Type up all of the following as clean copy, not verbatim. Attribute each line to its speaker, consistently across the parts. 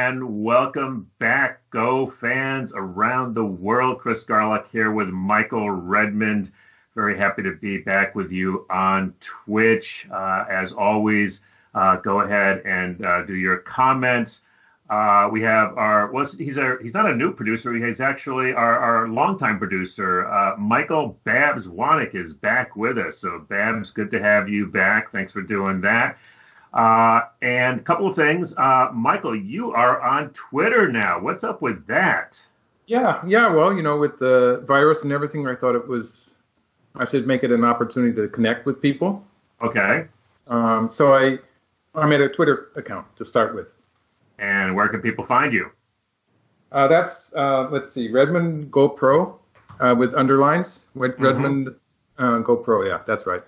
Speaker 1: and welcome back, Go fans around the world. Chris Garlock here with Michael Redmond. Very happy to be back with you on Twitch. As always, go ahead and do your comments. We have he's not a new producer. He's actually our longtime producer. Michael Babs Wanick is back with us. So Babs, good to have you back. Thanks for doing that. And a couple of things. Michael, you are on Twitter now. What's up with that?
Speaker 2: Yeah. Well, with the virus and everything, I thought I should make it an opportunity to connect with people.
Speaker 1: Okay.
Speaker 2: So I made a Twitter account to start with.
Speaker 1: And where can people find you?
Speaker 2: That's, let's see, Redmond GoPro with underlines. Redmond GoPro, yeah, that's right.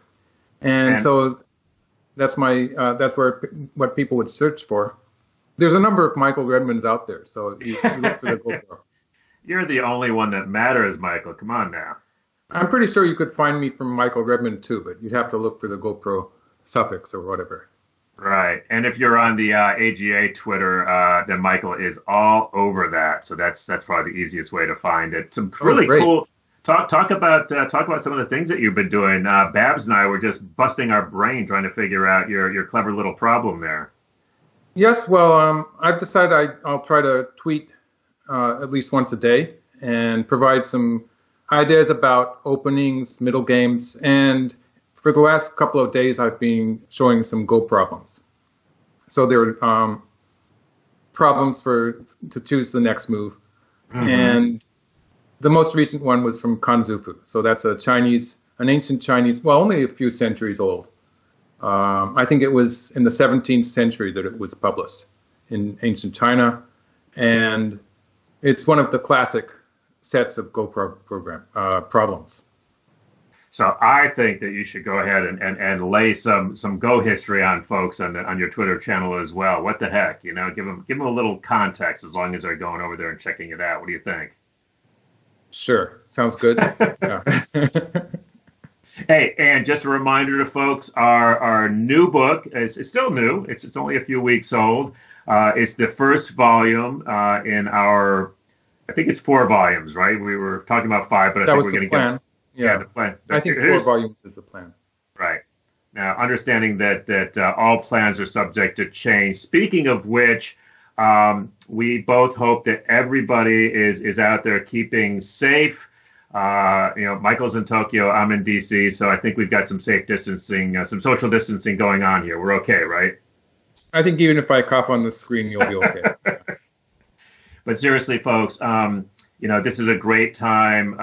Speaker 2: And so that's what people would search for. There's a number of Michael Redmonds out there, so you look for the GoPro.
Speaker 1: You're the only one that matters, Michael. Come on now.
Speaker 2: I'm pretty sure you could find me from Michael Redmond too, but you'd have to look for the GoPro suffix or whatever.
Speaker 1: Right. And if you're on the AGA Twitter, then Michael is all over that. So that's probably the easiest way to find it. Some really cool. Talk about some of the things that you've been doing. Babs and I were just busting our brain trying to figure out your clever little problem there.
Speaker 2: Yes. Well, I've decided I'll try to tweet at least once a day and provide some ideas about openings, middle games, and for the last couple of days, I've been showing some Go problems. So there are problems to choose the next move. And the most recent one was from Kanzufu. So that's an ancient Chinese, well, only a few centuries old. I think it was in the 17th century that it was published in ancient China. And it's one of the classic sets of Go problems.
Speaker 1: So I think that you should go ahead and lay some Go history on folks on your Twitter channel as well. What the heck, give them a little context as long as they're going over there and checking it out. What do you think?
Speaker 2: Sure, sounds good. Yeah.
Speaker 1: Hey, and just a reminder to folks, our new book is still new. It's only a few weeks old. It's the first volume in our, I think it's 4 volumes, right? We were talking about 5, but I think we're going to get.
Speaker 2: Yeah,
Speaker 1: the plan.
Speaker 2: I think 4 volumes is the plan.
Speaker 1: Right. Now, understanding that all plans are subject to change. Speaking of which, we both hope that everybody is out there keeping safe. Michael's in Tokyo, I'm in DC, so I think we've got some safe distancing, some social distancing going on here. We're okay, right?
Speaker 2: I think even if I cough on the screen, you'll be okay.
Speaker 1: But seriously, folks, this is a great time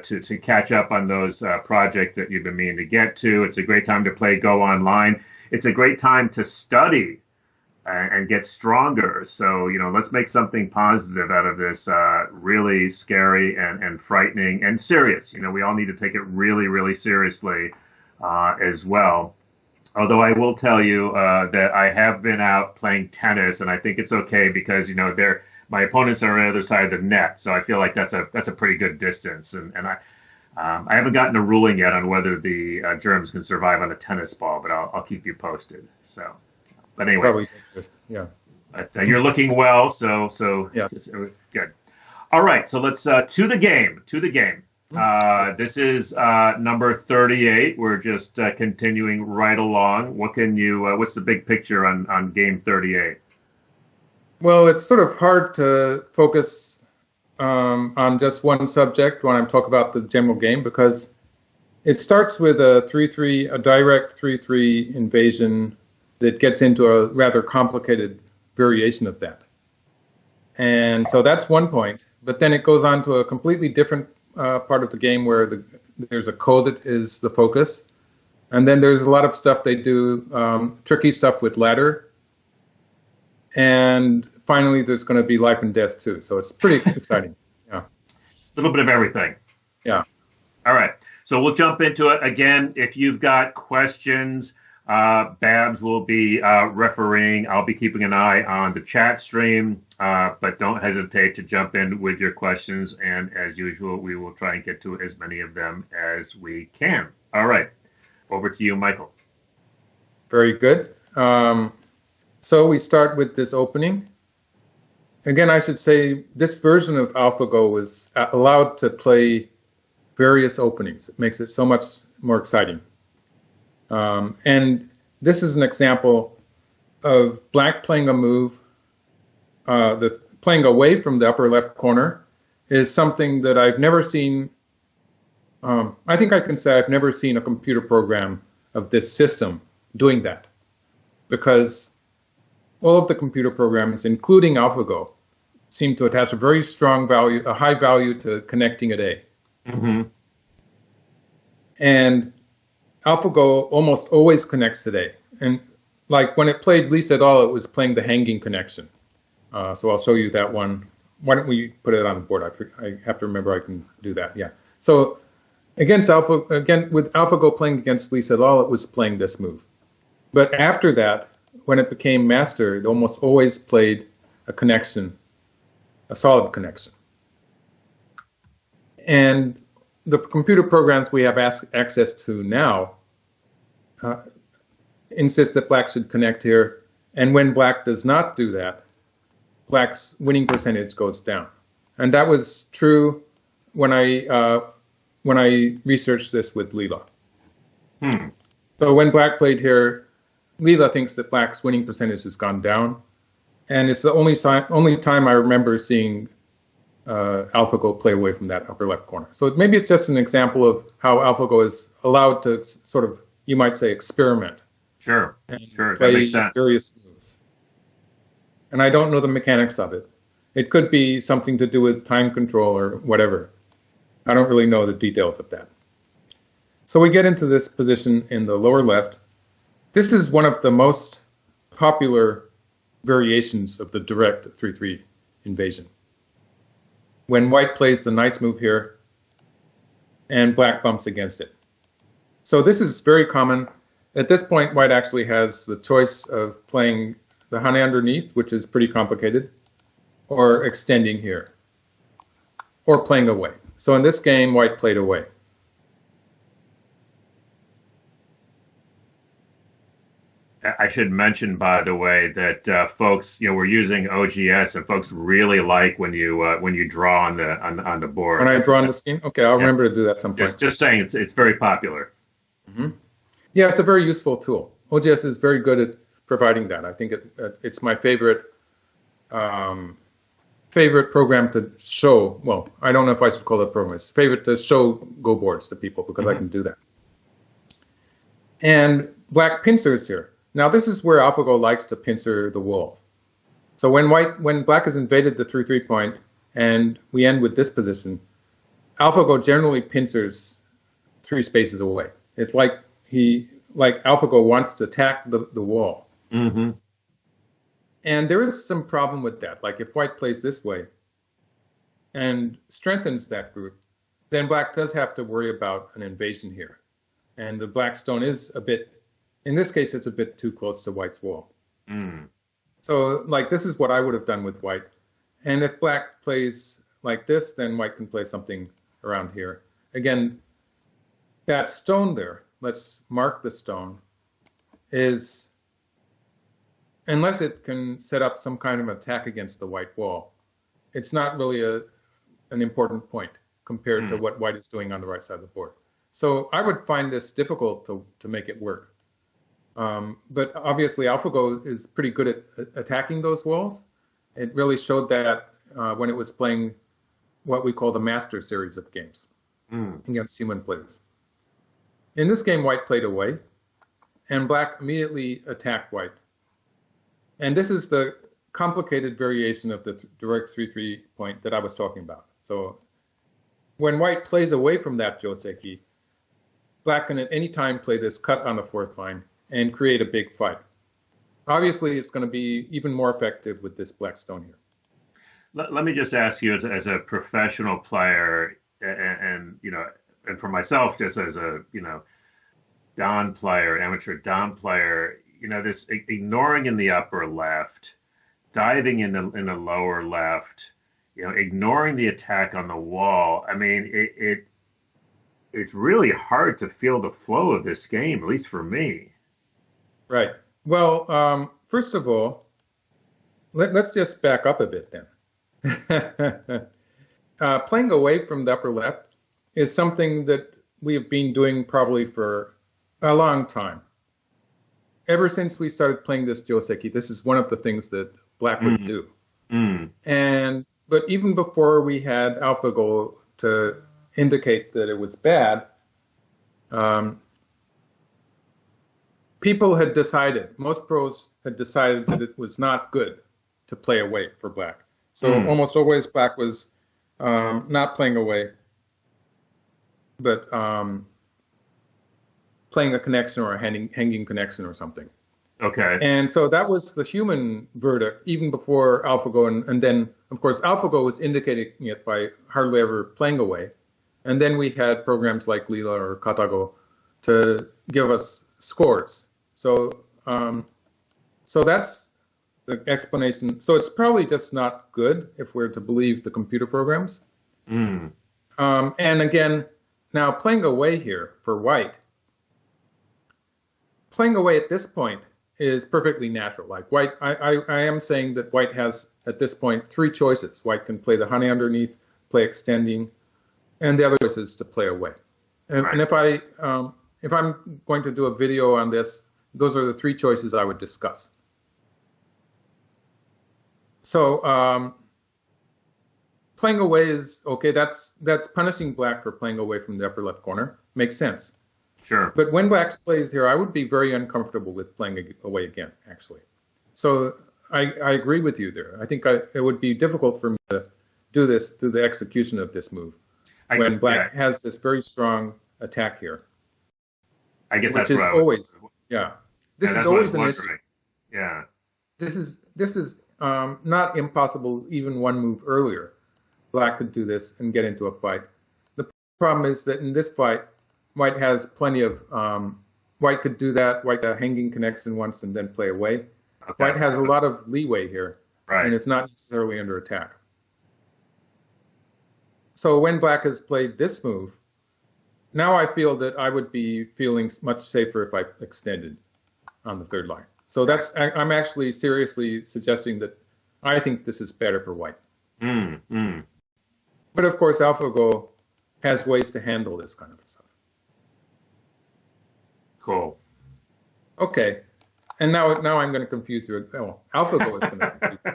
Speaker 1: to catch up on those projects that you've been meaning to get to. It's a great time to play Go online. It's a great time to study and get stronger. So, let's make something positive out of this really scary and frightening and serious. We all need to take it really, really seriously as well. Although I will tell you that I have been out playing tennis, and I think it's okay because, my opponents are on the other side of the net, so I feel like that's a pretty good distance, and I haven't gotten a ruling yet on whether the germs can survive on a tennis ball, but I'll keep you posted. So, but anyway,
Speaker 2: probably yeah.
Speaker 1: But you're looking well, so
Speaker 2: yes,
Speaker 1: good. All right, so let's to the game. This is number 38. We're just continuing right along. What's the big picture on game 38?
Speaker 2: Well, it's sort of hard to focus on just one subject when I'm talking about the general game because it starts with a direct 3-3 invasion that gets into a rather complicated variation of that. And so that's one point. But then it goes on to a completely different part of the game where there's a code that is the focus. And then there's a lot of stuff they do, tricky stuff with ladder. And finally, there's going to be life and death, too. So it's pretty exciting. Yeah.
Speaker 1: A little bit of everything.
Speaker 2: Yeah.
Speaker 1: All right. So we'll jump into it. Again, if you've got questions, Babs will be refereeing. I'll be keeping an eye on the chat stream, but don't hesitate to jump in with your questions. And as usual, we will try and get to as many of them as we can. All right. Over to you, Michael.
Speaker 2: Very good. So we start with this opening. again, I should say this version of AlphaGo was allowed to play various openings. It makes it so much more exciting. And this is an example of black playing a move. The playing away from the upper left corner is something that I've never seen. I think I can say I've never seen a computer program of this system doing that, because all of the computer programs, including AlphaGo, seem to attach a very strong value, a high value to connecting at A.
Speaker 1: Mm-hmm.
Speaker 2: And AlphaGo almost always connects at A. And like when it played Lisa et al., it was playing the hanging connection. So I'll show you that one. Why don't we put it on the board? I have to remember I can do that. Yeah. So with AlphaGo playing against Lisa et al., it was playing this move. But after that, when it became master, it almost always played a connection, a solid connection. And the computer programs we have access to now insist that black should connect here. And when black does not do that, black's winning percentage goes down. And that was true when I researched this with Leela. So when black played here, Leela thinks that black's winning percentage has gone down. And it's the only time I remember seeing AlphaGo play away from that upper left corner. So maybe it's just an example of how AlphaGo is allowed to sort of, you might say, experiment.
Speaker 1: Sure, that makes sense.
Speaker 2: Various moves. And I don't know the mechanics of it. It could be something to do with time control or whatever. I don't really know the details of that. So we get into this position in the lower left. This is one of the most popular variations of the direct 3-3 invasion. When white plays the knight's move here, and black bumps against it. So this is very common. At this point, white actually has the choice of playing the Hane underneath, which is pretty complicated, or extending here, or playing away. So in this game, white played away.
Speaker 1: I should mention, by the way, that folks, we're using OGS, and folks really like when you draw on the board.
Speaker 2: When I draw on the scheme, okay, I'll remember to do that sometime.
Speaker 1: Just saying, it's very popular.
Speaker 2: Mm-hmm. Yeah, it's a very useful tool. OGS is very good at providing that. I think it's my favorite program to show. Well, I don't know if I should call it a program. It's favorite to show Go boards to people because I can do that. And black pincers here. Now this is where AlphaGo likes to pincer the walls. So when black has invaded the 3-3 point and we end with this position, AlphaGo generally pincers 3 spaces away. It's like AlphaGo wants to attack the wall.
Speaker 1: Mm-hmm.
Speaker 2: And there is some problem with that. Like if white plays this way and strengthens that group, then black does have to worry about an invasion here. And the black stone is a bit, in this case, it's a bit too close to white's wall.
Speaker 1: Mm.
Speaker 2: So like this is what I would have done with white. And if black plays like this, then white can play something around here. Again, that stone there, let's mark the stone, is, unless it can set up some kind of attack against the white wall, it's not really an important point compared to what white is doing on the right side of the board. So I would find this difficult to make it work. But obviously AlphaGo is pretty good at attacking those walls. It really showed that when it was playing what we call the master series of games against human players. In this game, white played away, and black immediately attacked white. And this is the complicated variation of the direct 3-3 point that I was talking about. So when white plays away from that joseki, black can at any time play this cut on the 4th line and create a big fight. Obviously, it's going to be even more effective with this black stone here.
Speaker 1: Let me just ask you, as a professional player, and for myself, just as a Don player, amateur Don player, this ignoring in the upper left, diving in the lower left, ignoring the attack on the wall. I mean, it's really hard to feel the flow of this game, at least for me.
Speaker 2: Right. Well, first of all, Let's just back up a bit then. Playing away from the upper left is something that we have been doing probably for a long time. Ever since we started playing this Joseki, this is one of the things that Black would do. But even before we had AlphaGo to indicate that it was bad, people had decided, most pros had decided that it was not good to play away for Black. So almost always Black was not playing away, but playing a connection or a hanging connection or something.
Speaker 1: Okay.
Speaker 2: And so that was the human verdict, even before AlphaGo. And then, of course, AlphaGo was indicating it by hardly ever playing away. And then we had programs like Leela or Katago to give us scores. So, so that's the explanation. So it's probably just not good if we're to believe the computer programs. And again, now playing away here for White, playing away at this point is perfectly natural. Like White, I am saying that White has at this point 3 choices. White can play the honey underneath, play extending, and the other choice is to play away. And if I'm going to do a video on this, those are the 3 choices I would discuss. So playing away is okay. That's punishing Black for playing away from the upper left corner. Makes sense.
Speaker 1: Sure.
Speaker 2: But when Black plays here, I would be very uncomfortable with playing away again, actually. So I agree with you there. I think it would be difficult for me to do this through the execution of this move when Black has this very strong attack here.
Speaker 1: I guess
Speaker 2: which
Speaker 1: that's
Speaker 2: is
Speaker 1: what I was,
Speaker 2: always, yeah. This is always an issue.
Speaker 1: Yeah.
Speaker 2: This is not impossible. Even one move earlier, Black could do this and get into a fight. The problem is that in this fight, White has plenty of, White could do that. White hanging connection once and then play away. Okay. White has a lot of leeway here, and it's not necessarily under attack. So when Black has played this move, now I feel that I would be feeling much safer if I extended on the 3rd line. So I'm actually seriously suggesting that I think this is better for White. But of course, AlphaGo has ways to handle this kind of stuff.
Speaker 1: Cool.
Speaker 2: Okay, and now I'm going to confuse you. Oh, AlphaGo is going to confuse you.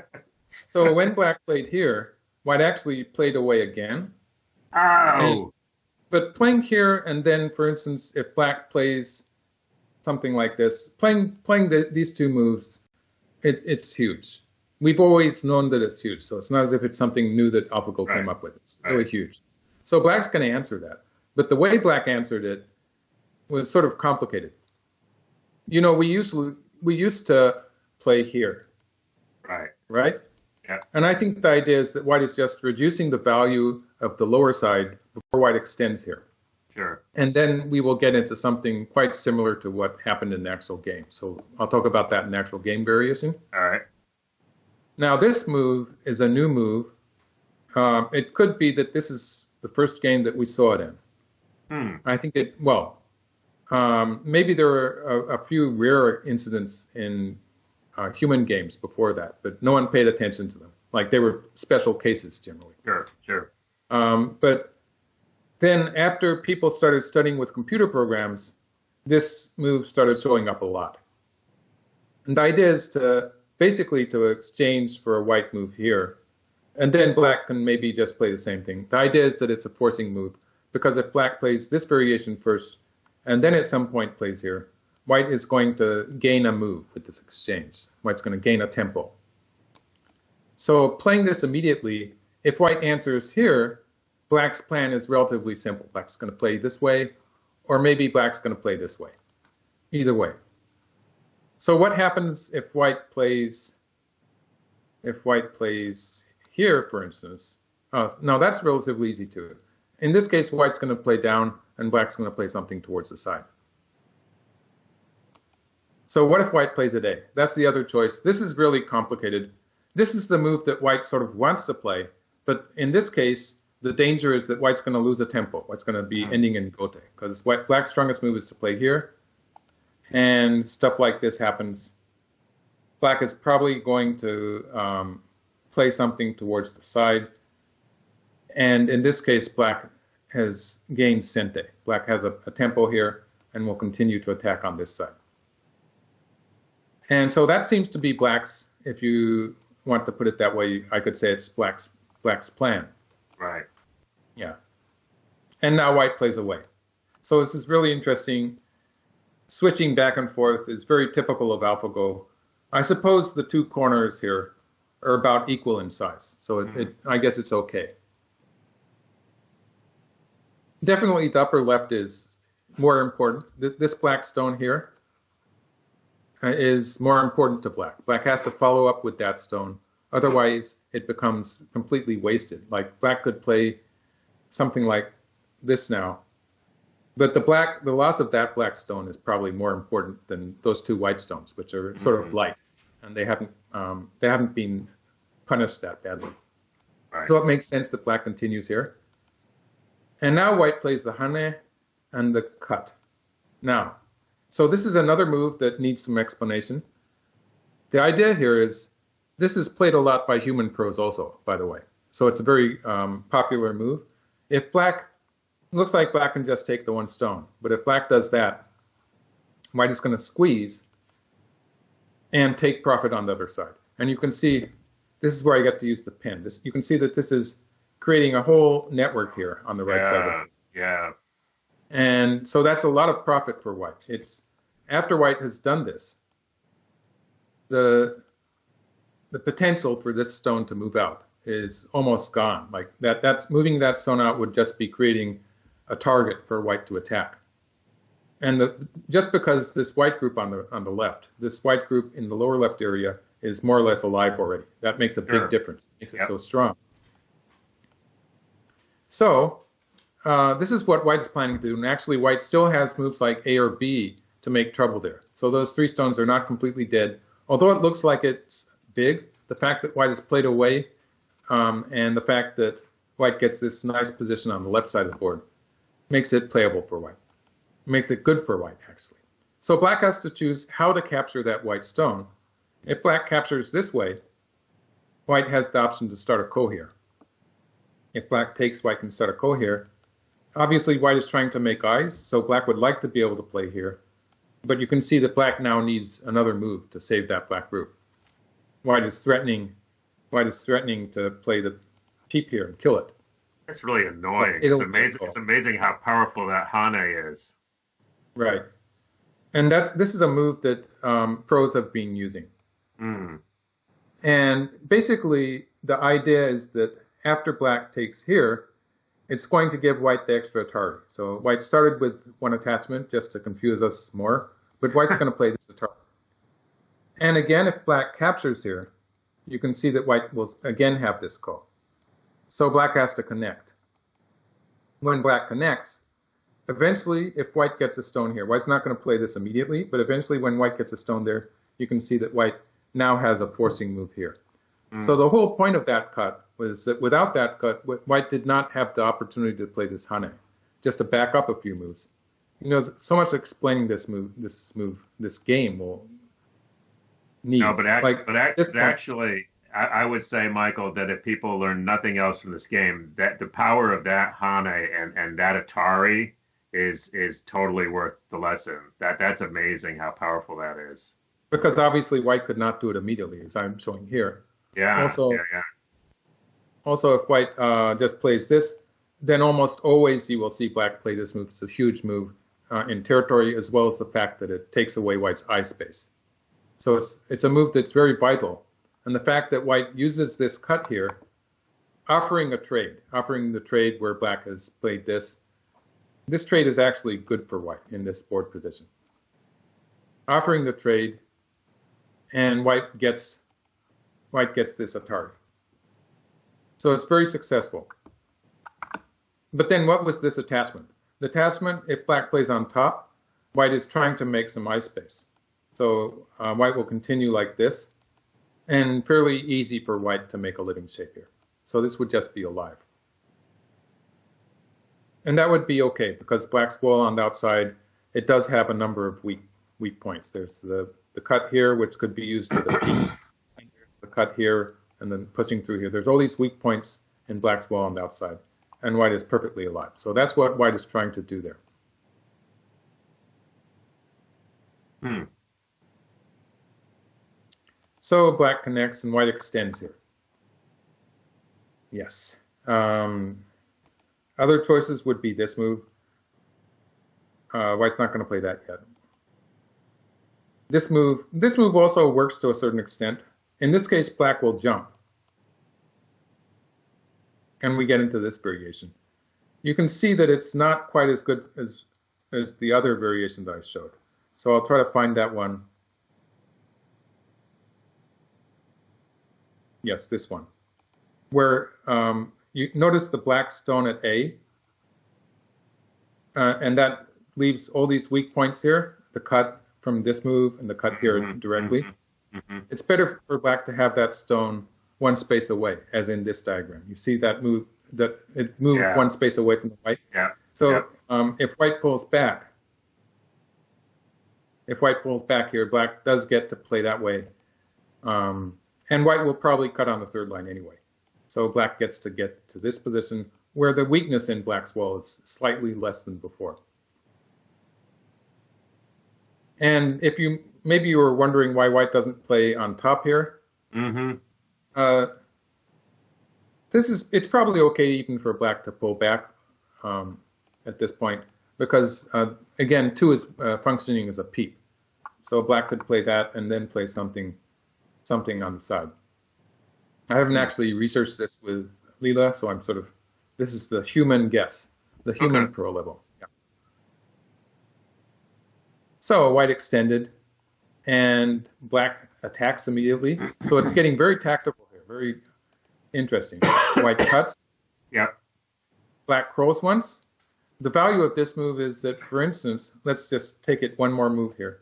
Speaker 2: So when Black played here, White actually played away again. But playing here, and then, for instance, if Black plays something like this, playing these 2 moves, it's huge. We've always known that it's huge, so it's not as if it's something new that AlphaGo came up with. It's really huge. So Black's going to answer that. But the way Black answered it was sort of complicated. You know, we used to play here. Right?
Speaker 1: Yeah.
Speaker 2: And I think the idea is that White is just reducing the value of the lower side before White extends here.
Speaker 1: Sure.
Speaker 2: And then we will get into something quite similar to what happened in the actual game. So I'll talk about that in the actual game variation.
Speaker 1: All right.
Speaker 2: Now this move is a new move. It could be that this is the first game that we saw it in. I think maybe there were a few rare incidents in human games before that, but no one paid attention to them. Like they were special cases generally.
Speaker 1: Sure.
Speaker 2: But then after people started studying with computer programs, this move started showing up a lot. And the idea is basically to exchange for a White move here. And then Black can maybe just play the same thing. The idea is that it's a forcing move, because if Black plays this variation first, and then at some point plays here, White is going to gain a move with this exchange. White's going to gain a tempo. So playing this immediately, if White answers here, Black's plan is relatively simple. Black's going to play this way, or maybe Black's going to play this way. Either way. So what happens if White plays here, for instance? No, that's relatively easy too. In this case, White's going to play down, and Black's going to play something towards the side. So what if White plays a? That's the other choice. This is really complicated. This is the move that White sort of wants to play, but in this case, the danger is that White's going to lose a tempo. White's going to be ending in gote, because Black's strongest move is to play here, and stuff like this happens. Black is probably going to play something towards the side. And in this case, Black has gained Sente. Black has a tempo here and will continue to attack on this side. And so that seems to be Black's, if you want to put it that way, I could say it's Black's plan.
Speaker 1: Right.
Speaker 2: Yeah. And now White plays away. So this is really interesting. Switching back and forth is very typical of AlphaGo. I suppose the two corners here are about equal in size. So I guess it's okay. Definitely the upper left is more important. This Black stone here is more important to Black. Black has to follow up with that stone. Otherwise, it becomes completely wasted. Like Black could play something like this now. But the loss of that Black stone is probably more important than those two White stones, which are sort of light, and they haven't been punished that badly.
Speaker 1: Right.
Speaker 2: So it makes sense that Black continues here. And now White plays the hane and the cut. Now, so this is another move that needs some explanation. The idea here is this is played a lot by human pros also, by the way. So it's a very popular move. If Black looks like Black can just take the one stone, but if Black does that, White is going to squeeze and take profit on the other side. And you can see this is where I get to use the pin. You can see that this is creating a whole network here on the right side of it.
Speaker 1: Yeah.
Speaker 2: And so that's a lot of profit for White. It's after White has done this, the potential for this stone to move out is almost gone. Like that's moving that stone out would just be creating a target for White to attack. And just because this White group on the left, this White group in the lower left area is more or less alive already. That makes a big difference. It makes it so strong. So this is what White is planning to do. And actually, White still has moves like A or B to make trouble there. So those three stones are not completely dead. Although it looks like it's big, the fact that White has played away and the fact that White gets this nice position on the left side of the board makes it playable for White. Makes it good for White, actually. So Black has to choose how to capture that White stone. If Black captures this way, White has the option to start a ko here. If Black takes, White can start a ko here. Obviously, White is trying to make eyes, so Black would like to be able to play here. But you can see that Black now needs another move to save that Black group. White is threatening to play the peep here and kill it.
Speaker 1: That's really annoying. It's amazing. It's amazing how powerful that hane is.
Speaker 2: Right, and this is a move that pros have been using. And basically, the idea is that after Black takes here, it's going to give White the extra Atari. So White started with one attachment just to confuse us more, but White's going to play this Atari. And again, if Black captures here, you can see that White will again have this ko. So Black has to connect. When Black connects, eventually, if White gets a stone here, White's not going to play this immediately, but eventually when White gets a stone there, you can see that White now has a forcing move here. So the whole point of that cut was that without that cut, White did not have the opportunity to play this hane, just to back up a few moves. You know, so much explaining this game will need.
Speaker 1: No, but actually, I would say, Michael, that if people learn nothing else from this game, that the power of that hane and that Atari is totally worth the lesson. That's amazing how powerful that is.
Speaker 2: Because obviously White could not do it immediately, as I'm showing here.
Speaker 1: Yeah.
Speaker 2: Also, if White just plays this, then almost always you will see Black play this move. It's a huge move in territory, as well as the fact that it takes away White's eye space. So it's a move that's very vital. And the fact that White uses this cut here, offering the trade where Black has played this trade is actually good for White in this board position. Offering the trade, and White gets this Atari. So it's very successful. But then what was this attachment? The attachment, if Black plays on top, White is trying to make some eye space. So White will continue like this, and fairly easy for White to make a living shape here. So this would just be alive. And that would be okay, because Black's wall on the outside, it does have a number of weak points. There's the the cut here, which could be used for the peak, and there's the cut here, and then pushing through here. There's all these weak points in black's wall on the outside, and white is perfectly alive. So that's what white is trying to do there. So black connects and white extends here. Yes. Other choices would be this move. White's not going to play that yet. This move also works to a certain extent. In this case, black will jump. And we get into this variation. You can see that it's not quite as good as the other variation that I showed. So I'll try to find that one. Yes, this one. Where you notice the black stone at A. And that leaves all these weak points here, the cut from this move and the cut here directly. It's better for black to have that stone one space away, as in this diagram. You see that move, that it moved one space away from the white. So if white pulls back, here, black does get to play that way. And white will probably cut on the third line anyway. So black gets to get to this position where the weakness in black's wall is slightly less than before. And if maybe you were wondering why white doesn't play on top here. It's probably okay even for black to pull back at this point, because again, 2 is functioning as a peep. So black could play that and then play something on the side. I haven't actually researched this with Leela, so this is the human guess, the human pro level. So white extended, and black attacks immediately. So it's getting very tactical here, very interesting. White cuts. Black curls once. The value of this move is that, for instance, let's just take it one more move here.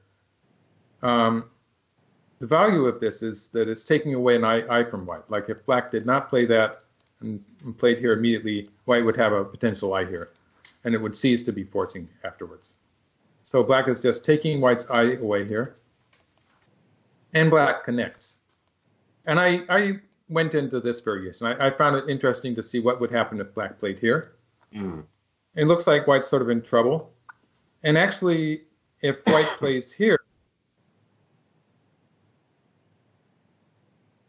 Speaker 2: The value of this is that it's taking away an eye from white. Like if black did not play that and played here immediately, white would have a potential eye here, and it would cease to be forcing afterwards. So black is just taking white's eye away here, and black connects. And I went into this variation. I found it interesting to see what would happen if black played here. It looks like white's sort of in trouble. And actually, if white plays here,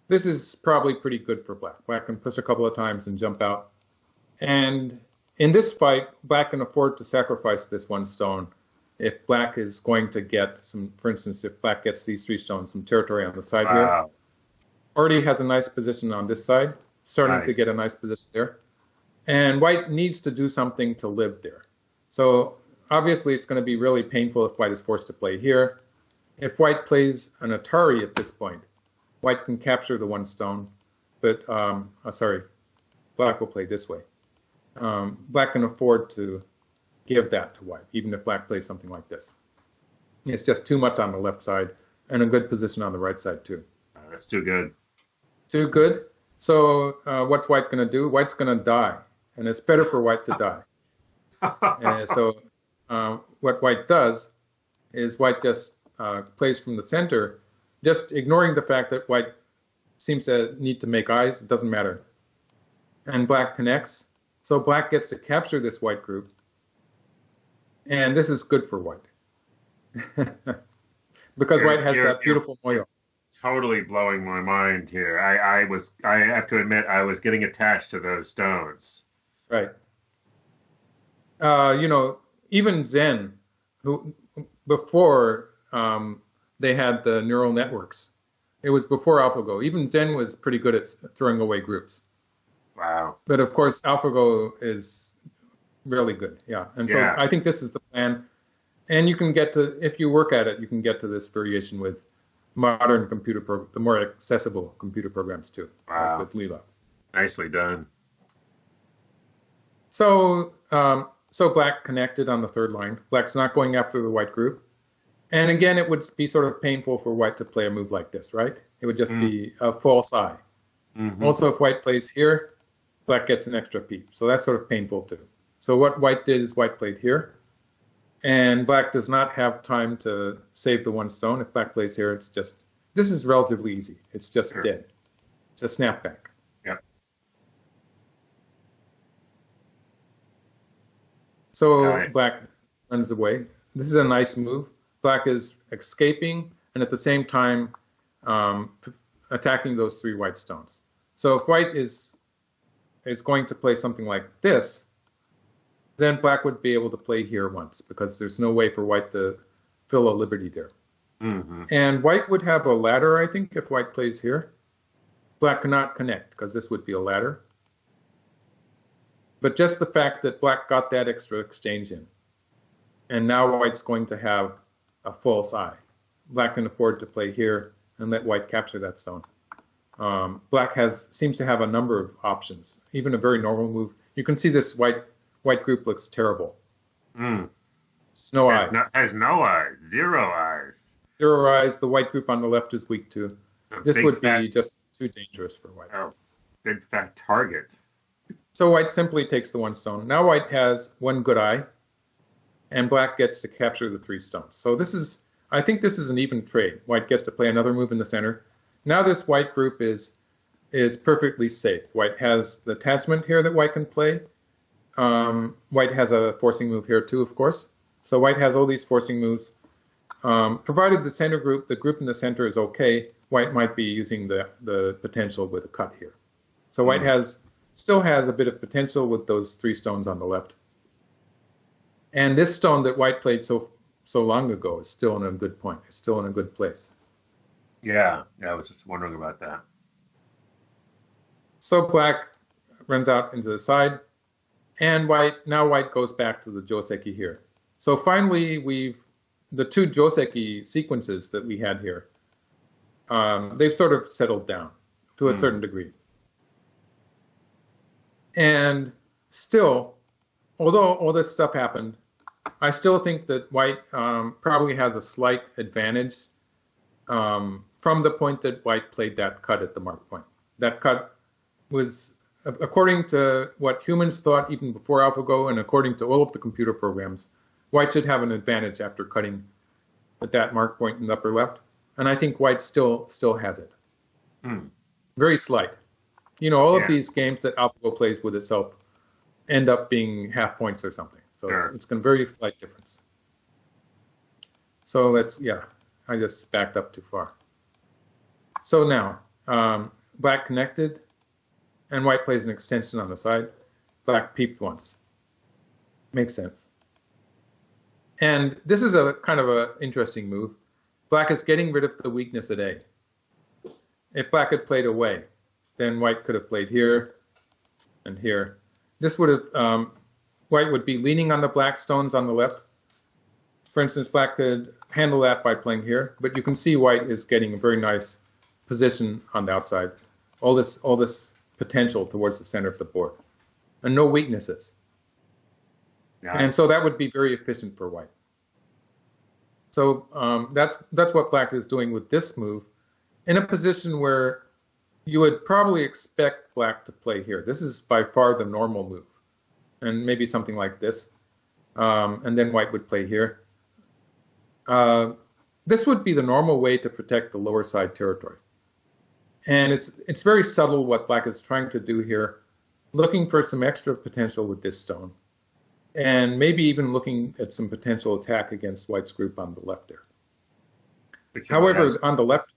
Speaker 2: this is probably pretty good for black. Black can push a couple of times and jump out. And in this fight, black can afford to sacrifice this one stone if black is going to get some, for instance, if black gets these 3 stones, some territory on the side here. Already has a nice position on this side, starting to get a nice position there. And white needs to do something to live there. So obviously it's going to be really painful if white is forced to play here. If white plays an Atari at this point, white can capture the 1 stone, but, black will play this way. Black can afford to give that to white, even if black plays something like this. It's just too much on the left side and a good position on the right side too.
Speaker 1: That's too good.
Speaker 2: Too good. So what's white going to do? White's going to die, and it's better for white to die. So what white does is white just plays from the center, just ignoring the fact that white seems to need to make eyes. It doesn't matter. And black connects. So black gets to capture this white group. And this is good for white. Because white has that beautiful moyo.
Speaker 1: Totally blowing my mind here. I have to admit, I was getting attached to those stones.
Speaker 2: Right. Even Zen, who before they had the neural networks, it was before AlphaGo. Even Zen was pretty good at throwing away groups.
Speaker 1: Wow.
Speaker 2: But of course, AlphaGo is really good. Yeah. And so I think this is the plan. And you can get to, if you work at it, you can get to this variation with modern the more accessible computer programs too.
Speaker 1: Wow.
Speaker 2: With Leela.
Speaker 1: Nicely done.
Speaker 2: So black connected on the third line. Black's not going after the white group. And again, it would be sort of painful for white to play a move like this, right? It would just be a false eye. Also, if white plays here, black gets an extra peep. So that's sort of painful too. So what white did is white played here. And black does not have time to save the one stone. If black plays here, it's just, this is relatively easy. It's just
Speaker 1: Sure.
Speaker 2: dead. It's a snapback.
Speaker 1: Yep.
Speaker 2: So
Speaker 1: Nice.
Speaker 2: black runs away. This is a nice move. Black is escaping and at the same time attacking those 3 white stones. So if white is going to play something like this, then black would be able to play here once because there's no way for white to fill a liberty there.
Speaker 1: Mm-hmm.
Speaker 2: And white would have a ladder, I think, if white plays here. Black cannot connect because this would be a ladder. But just the fact that black got that extra exchange in, and now white's going to have a false eye. Black can afford to play here and let white capture that stone. Black seems to have a number of options, even a very normal move. You can see this white group looks terrible.
Speaker 1: Mm.
Speaker 2: No eyes.
Speaker 1: Has no eyes. 0 eyes.
Speaker 2: 0 eyes. The white group on the left is weak too. This would be just too dangerous for white.
Speaker 1: Oh, big fat target.
Speaker 2: So white simply takes the 1 stone. Now white has 1 good eye, and black gets to capture the 3 stones. So I think this is an even trade. White gets to play another move in the center. Now this white group is perfectly safe. White has the attachment here that white can play. White has a forcing move here too, of course. So white has all these forcing moves. Provided the group in the center is okay, white might be using the potential with a cut here. So white still has a bit of potential with those 3 stones on the left. And this stone that white played so long ago is still in a good point. It's still in a good place.
Speaker 1: Yeah, I was just wondering about that.
Speaker 2: So black runs out into the side, and now white goes back to the joseki here. So finally, the 2 joseki sequences that we had here, they've sort of settled down to a certain degree. And still, although all this stuff happened, I still think that white probably has a slight advantage from the point that white played that cut at the mark point. That cut was, according to what humans thought even before AlphaGo and according to all of the computer programs, white should have an advantage after cutting at that mark point in the upper left. And I think white still has it. Very slight. You know, all of these games that AlphaGo plays with itself end up being half points or something. So it's a very slight difference. So I just backed up too far. So now, black connected, and white plays an extension on the side. Black peeped once. Makes sense. And this is a kind of an interesting move. Black is getting rid of the weakness at A. If black had played away, then white could have played here and here. This would have, white would be leaning on the black stones on the left. For instance, black could handle that by playing here, but you can see white is getting a very nice position on the outside. All this potential towards the center of the board, and no weaknesses. Nice. And so that would be very efficient for white. So that's what black is doing with this move, in a position where you would probably expect black to play here. This is by far the normal move, and maybe something like this, and then white would play here. This would be the normal way to protect the lower side territory. And it's very subtle what black is trying to do here, looking for some extra potential with this stone, and maybe even looking at some potential attack against white's group on the left there. However, on the left,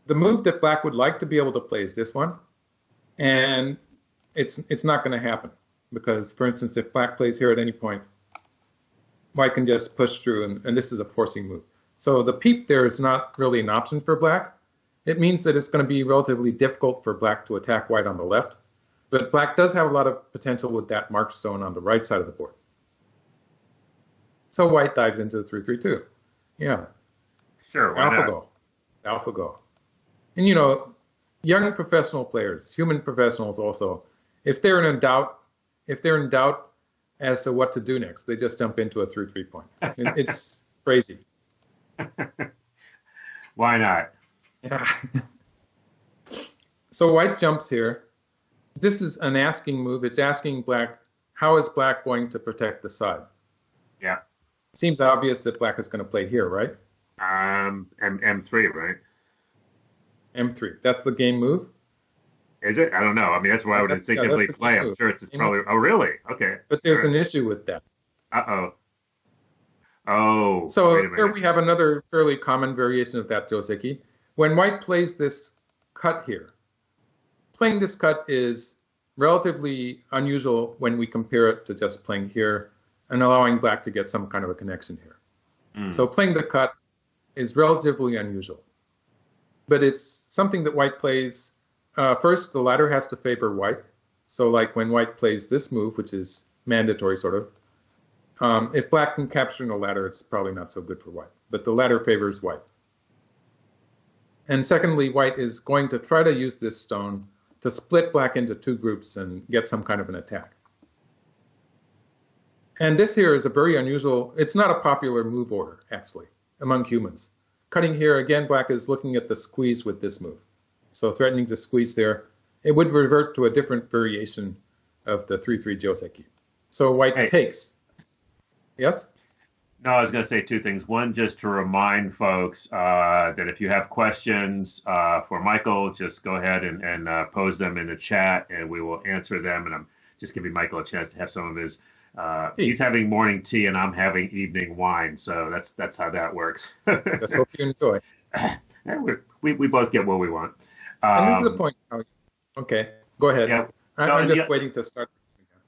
Speaker 2: the move that black would like to be able to play is this one, and it's not going to happen because, for instance, if black plays here at any point, white can just push through, and this is a forcing move. So the peep there is not really an option for black. It means that it's going to be relatively difficult for black to attack white on the left, but black does have a lot of potential with that marked stone on the right side of the board. So white dives into the 3-3-2. Yeah.
Speaker 1: Sure, why
Speaker 2: AlphaGo. AlphaGo. And you know, young professional players, human professionals also, if they're in doubt as to what to do next, they just jump into a 3-3 point. It's crazy.
Speaker 1: Why not?
Speaker 2: Yeah. So white jumps here. This is an asking move. It's asking black, how is black going to protect the side?
Speaker 1: Yeah.
Speaker 2: Seems obvious that black is going to play here, right?
Speaker 1: M3, right?
Speaker 2: M3. That's the game move.
Speaker 1: Is it? I don't know. I mean, that's where I would
Speaker 2: Yeah, that's
Speaker 1: instinctively
Speaker 2: the game
Speaker 1: play. I'm
Speaker 2: move.
Speaker 1: sure it's probably. Oh, really? Okay.
Speaker 2: But
Speaker 1: All
Speaker 2: there's
Speaker 1: right.
Speaker 2: an issue with that.
Speaker 1: Uh-oh. Oh, wait
Speaker 2: So
Speaker 1: a
Speaker 2: here
Speaker 1: minute.
Speaker 2: we have another fairly common variation of that Joseki. When white plays this cut here, playing this cut is relatively unusual when we compare it to just playing here and allowing black to get some kind of a connection here.
Speaker 1: Mm.
Speaker 2: So playing the cut is relatively unusual. But it's something that white plays. First, the ladder has to favor white. So like when white plays this move, which is mandatory sort of, if black can capture the ladder, it's probably not so good for white. But the ladder favors white. And secondly, white is going to try to use this stone to split black into two groups and get some kind of an attack. And this here is a very unusual, it's not a popular move order, actually, among humans. Cutting here, again, black is looking at the squeeze with this move. So threatening to squeeze there, it would revert to a different variation of the 3-3 Joseki. So white takes. Yes?
Speaker 1: No, I was going to say two things. One, just to remind folks that if you have questions for Michael, just go ahead and pose them in the chat, and we will answer them. And I'm just giving Michael a chance to have some of his. He's having morning tea, and I'm having evening wine, so that's how that works.
Speaker 2: Let's hope you enjoy.
Speaker 1: We both get what we want.
Speaker 2: And this is the point. Okay, go ahead.
Speaker 1: Yeah.
Speaker 2: I'm just waiting to start.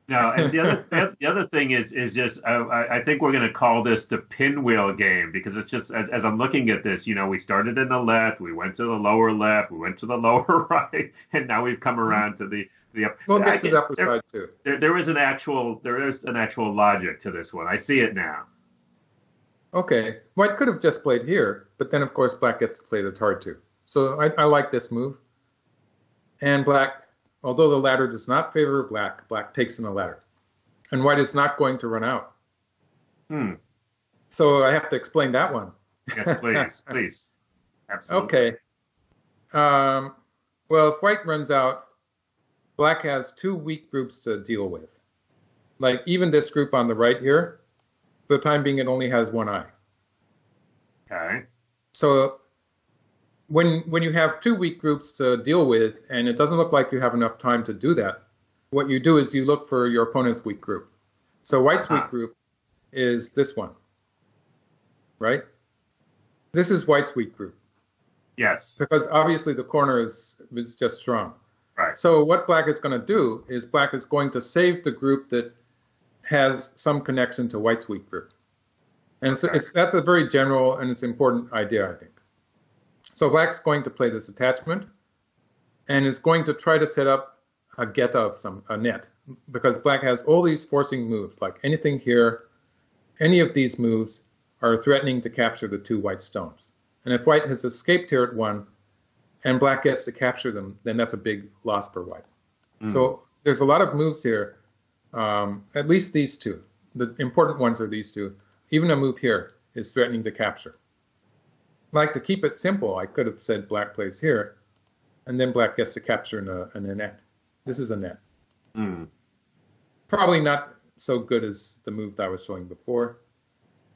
Speaker 1: No, and the other thing is just I think we're going to call this the pinwheel game, because it's just as I'm looking at this, we started in the left, we went to the lower left, we went to the lower right, and now we've come around to the upper.
Speaker 2: We'll get to the upper side too.
Speaker 1: There is an actual logic to this one. I see it now.
Speaker 2: Okay, white could have just played here, but then of course black gets to play the card too. So I like this move. And black, although the ladder does not favor black, black takes in the ladder. And white is not going to run out. So I have to explain that one.
Speaker 1: Yes, please, please. Absolutely.
Speaker 2: Okay. Well, if white runs out, black has two weak groups to deal with. Like even this group on the right here, for the time being, it only has one eye.
Speaker 1: Okay.
Speaker 2: So when you have two weak groups to deal with, and it doesn't look like you have enough time to do that, what you do is you look for your opponent's weak group. So white's weak group is this one, right? This is white's weak group.
Speaker 1: Yes.
Speaker 2: Because obviously the corner is just strong.
Speaker 1: Right.
Speaker 2: So what black is going to do is black is going to save the group that has some connection to white's weak group. And so that's a very general and it's important idea, I think. So black's going to play this attachment, and it's going to try to set up a get of a net, because black has all these forcing moves, like anything here, any of these moves are threatening to capture the two white stones. And if white has escaped here at one, and black gets to capture them, then that's a big loss for white. So there's a lot of moves here, at least these two. The important ones are these two. Even a move here is threatening to capture. Like to keep it simple, I could have said black plays here, and then black gets to capture in a net. This is a net. Probably not so good as the move that I was showing before.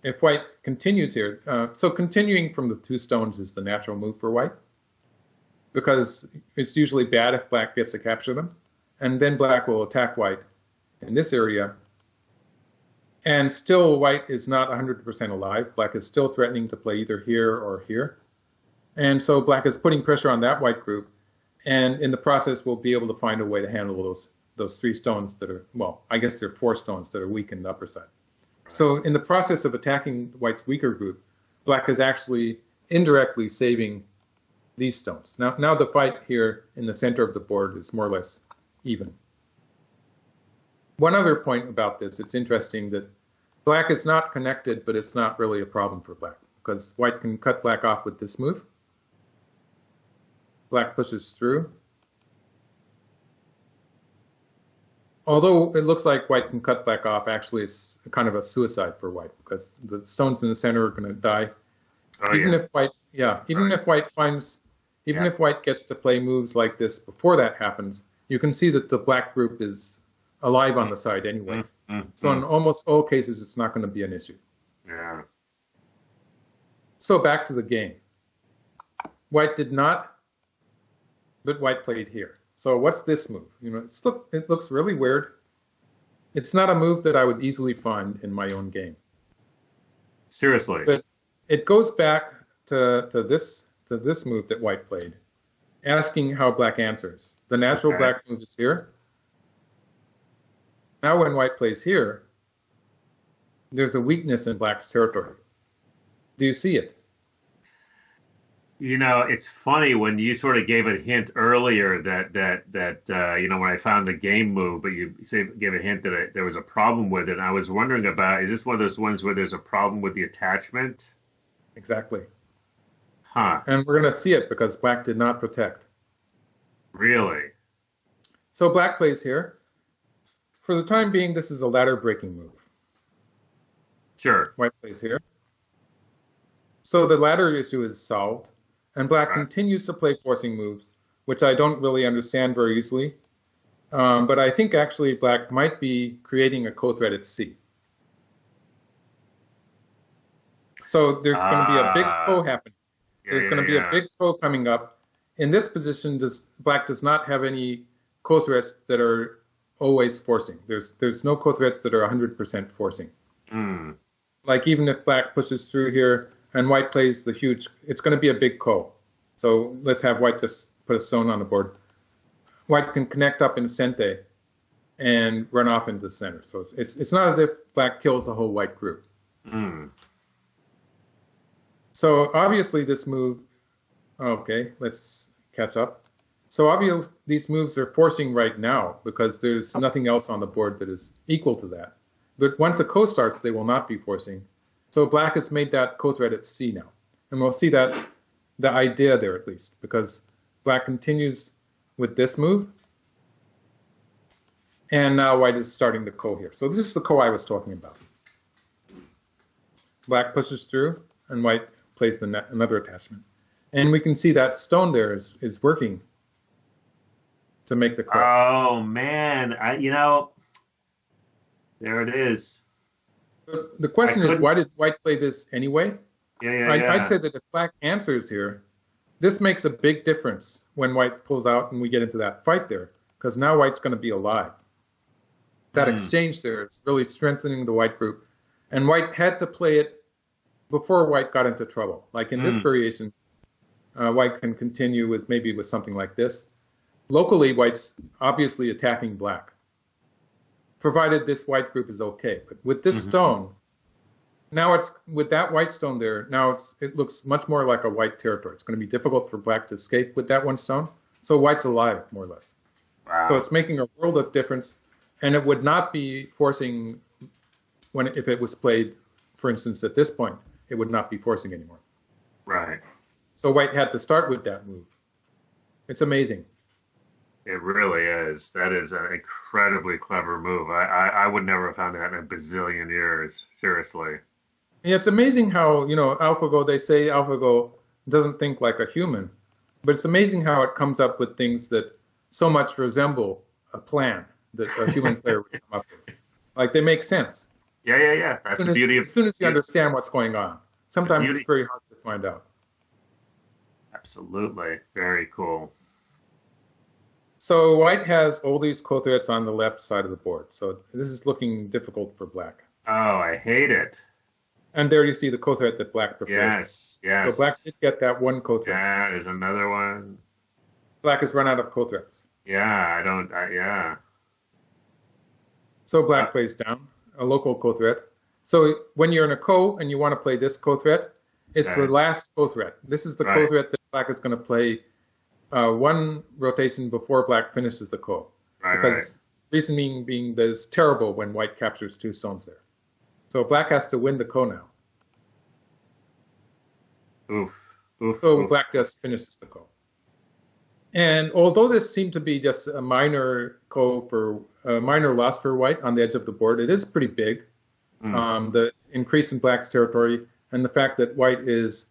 Speaker 2: If white continues here, so continuing from the two stones is the natural move for white, because it's usually bad if black gets to capture them, and then black will attack white in this area. And still, white is not 100% alive. Black is still threatening to play either here or here. And so black is putting pressure on that white group. And in the process, we'll be able to find a way to handle those three stones that are, well, I guess they're four stones that are weak in the upper side. So in the process of attacking white's weaker group, black is actually indirectly saving these stones. Now the fight here in the center of the board is more or less even. One other point about this, it's interesting that black is not connected, but it's not really a problem for black, because white can cut black off with this move. Black pushes through. Although it looks like white can cut black off, actually it's kind of a suicide for white, because the stones in the center are going to die. If white gets to play moves like this before that happens, you can see that the black group is alive on the side anyway. So in almost all cases, it's not going to be an issue.
Speaker 1: Yeah.
Speaker 2: So back to the game. White did not, but white played here. So what's this move? It looks really weird. It's not a move that I would easily find in my own game.
Speaker 1: Seriously.
Speaker 2: But it goes back to this move that white played, asking how black answers. The natural
Speaker 1: Okay.
Speaker 2: black move is here. Now when white plays here, there's a weakness in black's territory. Do you see it?
Speaker 1: It's funny when you sort of gave a hint earlier that when I found the game move, but gave a hint that there was a problem with it. I was wondering about, is this one of those ones where there's a problem with the attachment?
Speaker 2: Exactly.
Speaker 1: Huh?
Speaker 2: And we're going to see it because black did not protect.
Speaker 1: Really?
Speaker 2: So black plays here. For the time being, this is a ladder breaking move.
Speaker 1: Sure.
Speaker 2: White plays here. So the ladder issue is solved, and black
Speaker 1: Right.
Speaker 2: continues to play forcing moves, which I don't really understand very easily. But I think actually black might be creating a co-threat at C. So there's going to be a big co happening. There's going to be a big co coming up. In this position, black does not have any co-threats that are always forcing. There's no co-threats that are 100% forcing.
Speaker 1: Mm.
Speaker 2: Like even if black pushes through here and white plays the huge, it's going to be a big ko. So let's have white just put a stone on the board. White can connect up in Sente and run off into the center. So it's not as if black kills the whole white group.
Speaker 1: Mm.
Speaker 2: So obviously this move, okay, let's catch up. So obviously these moves are forcing right now because there's nothing else on the board that is equal to that. But once a ko starts, they will not be forcing. So black has made that co-threat at C now. And we'll see that the idea there at least, because black continues with this move. And now white is starting the ko here. So this is the ko I was talking about. Black pushes through and white plays another attachment. And we can see that stone there is working to make the ko.
Speaker 1: Oh man, there it is.
Speaker 2: The question is, why did white play this anyway?
Speaker 1: Yeah.
Speaker 2: I'd say that if black answers here, this makes a big difference when white pulls out and we get into that fight there, because now white's going to be alive. That exchange there is really strengthening the white group. And white had to play it before white got into trouble. Like in this variation, white can continue with something like this. Locally, white's obviously attacking black, provided this white group is okay. But with this stone, now it's with that white stone there, now it looks much more like a white territory. It's going to be difficult for black to escape with that one stone. So white's alive, more or less.
Speaker 1: Wow.
Speaker 2: So it's making a world of difference. And it would not be forcing if it was played, for instance, at this point, it would not be forcing anymore.
Speaker 1: Right.
Speaker 2: So white had to start with that move. It's amazing.
Speaker 1: It really is. That is an incredibly clever move. I would never have found that in a bazillion years. Seriously.
Speaker 2: And it's amazing how, AlphaGo, they say AlphaGo doesn't think like a human, but it's amazing how it comes up with things that so much resemble a plan that a human player would come up with. Like they make sense.
Speaker 1: Yeah. That's the beauty of.
Speaker 2: As soon as you understand what's going on. Sometimes it's very hard to find out.
Speaker 1: Absolutely. Very cool.
Speaker 2: So white has all these co-threats on the left side of the board. So this is looking difficult for black.
Speaker 1: Oh, I hate it.
Speaker 2: And there you see the co-threat that black prefers.
Speaker 1: Yes.
Speaker 2: So black did get that one co-threat.
Speaker 1: Yeah, there's another one.
Speaker 2: Black has run out of co-threats.
Speaker 1: Yeah.
Speaker 2: So black plays down a local co-threat. So when you're in a ko and you want to play this co-threat, it's the last co-threat. This is the co-threat that black is going to play one rotation before black finishes the ko. Because reason being that it's terrible when white captures two stones there. So black has to win the ko now. So black just finishes the ko. And although this seemed to be just a minor minor loss for white on the edge of the board, it is pretty big. The increase in black's territory and the fact that white is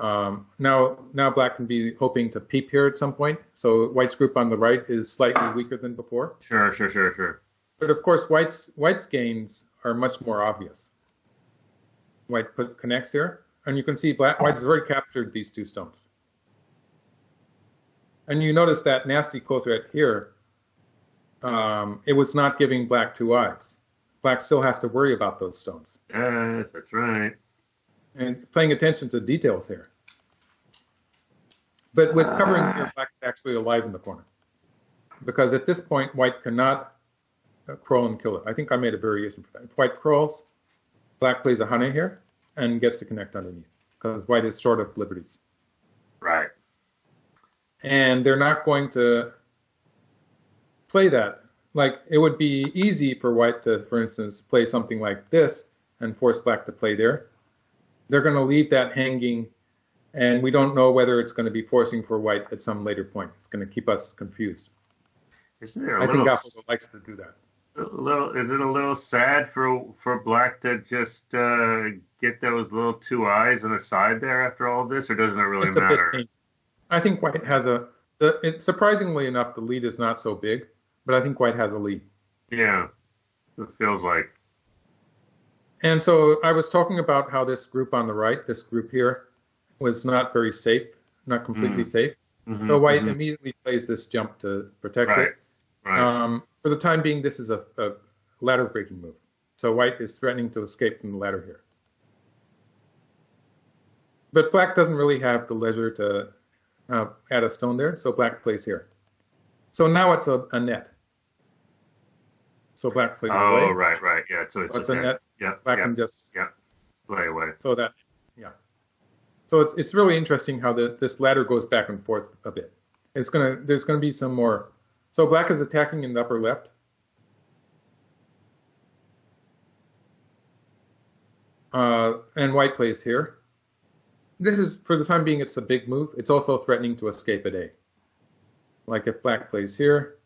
Speaker 2: now black can be hoping to peep here at some point. So white's group on the right is slightly weaker than before.
Speaker 1: Sure.
Speaker 2: But of course, white's gains are much more obvious. connects here, and you can see white has already captured these two stones. And you notice that nasty co-threat here, it was not giving black two eyes. Black still has to worry about those stones.
Speaker 1: Yes, that's right.
Speaker 2: And paying attention to details here. But with covering here, black is actually alive in the corner. Because at this point, white cannot crawl and kill it. I think I made a variation for that. If white crawls, black plays a honey here and gets to connect underneath. Because white is short of liberties.
Speaker 1: Right.
Speaker 2: And they're not going to play that. Like, it would be easy for white to, for instance, play something like this and force black to play there. They're going to leave that hanging, and we don't know whether it's going to be forcing for white at some later point. It's going to keep us confused.
Speaker 1: Isn't it
Speaker 2: I think AlphaGo likes to do that.
Speaker 1: Is it a little sad for black to just get those little two eyes on the side there after all this, or doesn't it really matter?
Speaker 2: I think white has surprisingly enough, the lead is not so big, but I think white has a lead.
Speaker 1: Yeah, it feels like.
Speaker 2: And so I was talking about how this group on the right, this group here, was not very safe, not completely safe. Mm-hmm, so white immediately plays this jump to protect it.
Speaker 1: Right.
Speaker 2: For the time being, this is a ladder breaking move. So white is threatening to escape from the ladder here. But black doesn't really have the leisure to add a stone there, so black plays here. So now it's a net. So black plays away.
Speaker 1: Oh, right. Yeah, so it's
Speaker 2: a net.
Speaker 1: Yeah.
Speaker 2: Black can just
Speaker 1: play away.
Speaker 2: So that, yeah. So it's really interesting how this ladder goes back and forth a bit. There's gonna be some more. So black is attacking in the upper left. And white plays here. This is, for the time being, it's a big move. It's also threatening to escape at A. Like if black plays here,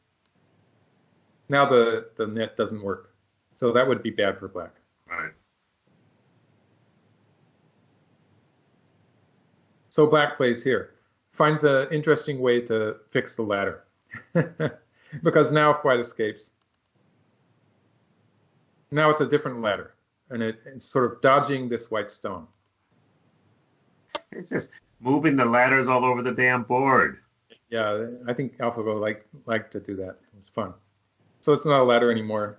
Speaker 2: now the net doesn't work. So that would be bad for black.
Speaker 1: Right.
Speaker 2: So black plays here. Finds an interesting way to fix the ladder. Because now if white escapes, now it's a different ladder. And it's sort of dodging this white stone.
Speaker 1: It's just moving the ladders all over the damn board.
Speaker 2: Yeah, I think AlphaGo liked to do that. It was fun. So it's not a ladder anymore.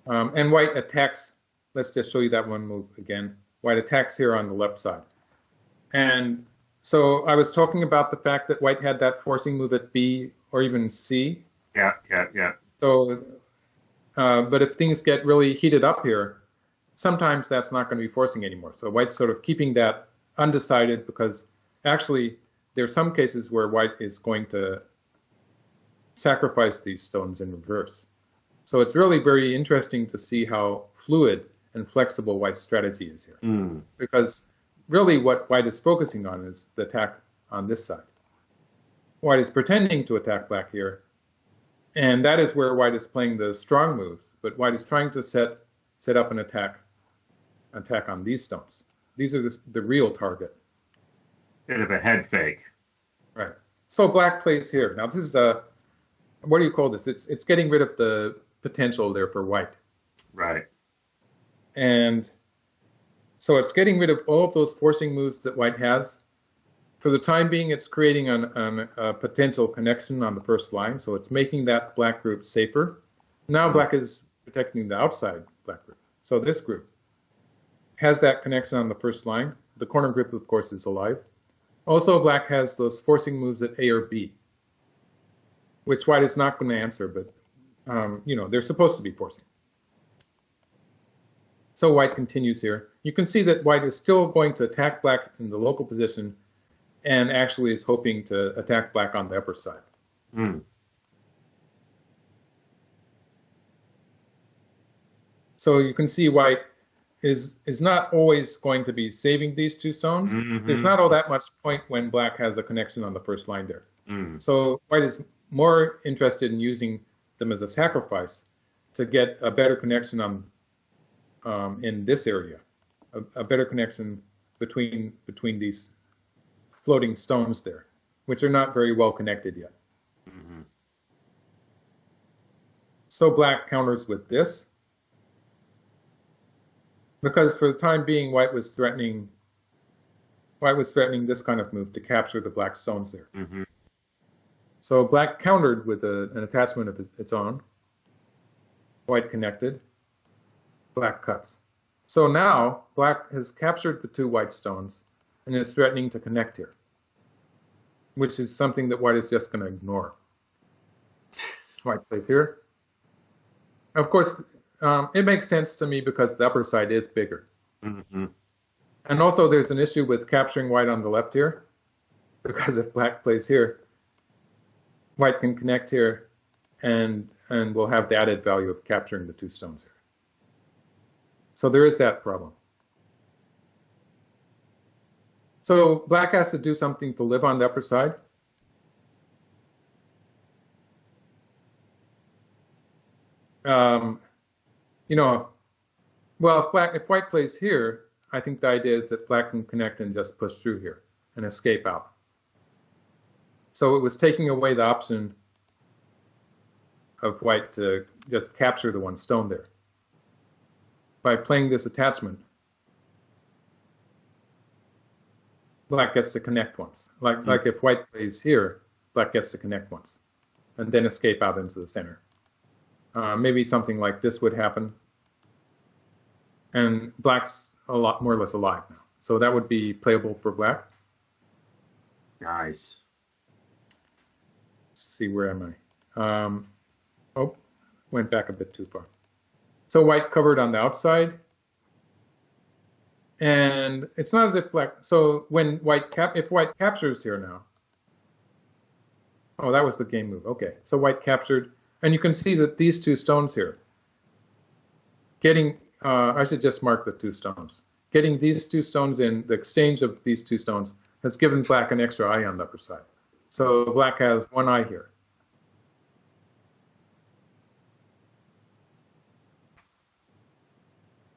Speaker 2: And white attacks. Let's just show you that one move again. White attacks here on the left side. And so I was talking about the fact that white had that forcing move at B or even C.
Speaker 1: Yeah.
Speaker 2: So, but if things get really heated up here, sometimes that's not going to be forcing anymore. So white's sort of keeping that undecided because actually there's some cases where white is going to sacrifice these stones in reverse. So it's really very interesting to see how fluid and flexible white's strategy is here. Because really what white is focusing on is the attack on this side. White is pretending to attack black here, and that is where white is playing the strong moves, but white is trying to set up an attack on these stones. These are the real target.
Speaker 1: Bit of a head fake.
Speaker 2: Right. So black plays here. Now this is what do you call this? It's getting rid of the potential there for white.
Speaker 1: Right.
Speaker 2: And so it's getting rid of all of those forcing moves that white has. For the time being, it's creating a potential connection on the first line. So it's making that black group safer. Now black is protecting the outside black group. So this group has that connection on the first line. The corner group, of course, is alive. Also, black has those forcing moves at A or B, which white is not going to answer, but they're supposed to be forcing. So white continues here. You can see that white is still going to attack black in the local position and actually is hoping to attack black on the upper side. So you can see white is not always going to be saving these two stones. There's not all that much point when black has a connection on the first line there. So white is more interested in using them as a sacrifice to get a better connection on in this area, a better connection between these floating stones there, which are not very well connected yet. So black counters with this. because for the time being, white was threatening this kind of move to capture the black stones there.
Speaker 1: Mm-hmm.
Speaker 2: So black countered with an attachment of its own. White connected. Black cuts. So now black has captured the two white stones and is threatening to connect here, which is something that white is just going to ignore. White plays here. Of course, it makes sense to me because the upper side is bigger.
Speaker 1: Mm-hmm.
Speaker 2: And also there's an issue with capturing white on the left here, because if black plays here, white can connect here and we'll have the added value of capturing the two stones here. So there is that problem. So black has to do something to live on the upper side. You know, well, if white plays here, I think the idea is that black can connect and just push through here and escape out. So it was taking away the option of white to just capture the one stone there. By playing this attachment, black gets to connect once. Like if white plays here, black gets to connect once and then escape out into the center. Maybe something like this would happen. And black's a lot more or less alive now. So that would be playable for black.
Speaker 1: Nice.
Speaker 2: Let's see, where am I? Oh, went back a bit too far. So white covered on the outside. And it's not as if black, so when if white captures here now. Oh, that was the game move. Okay, so white captured. And you can see that these two stones here, I should just mark the two stones. Getting these two stones in, the exchange of these two stones has given black an extra eye on the upper side. So black has one eye here.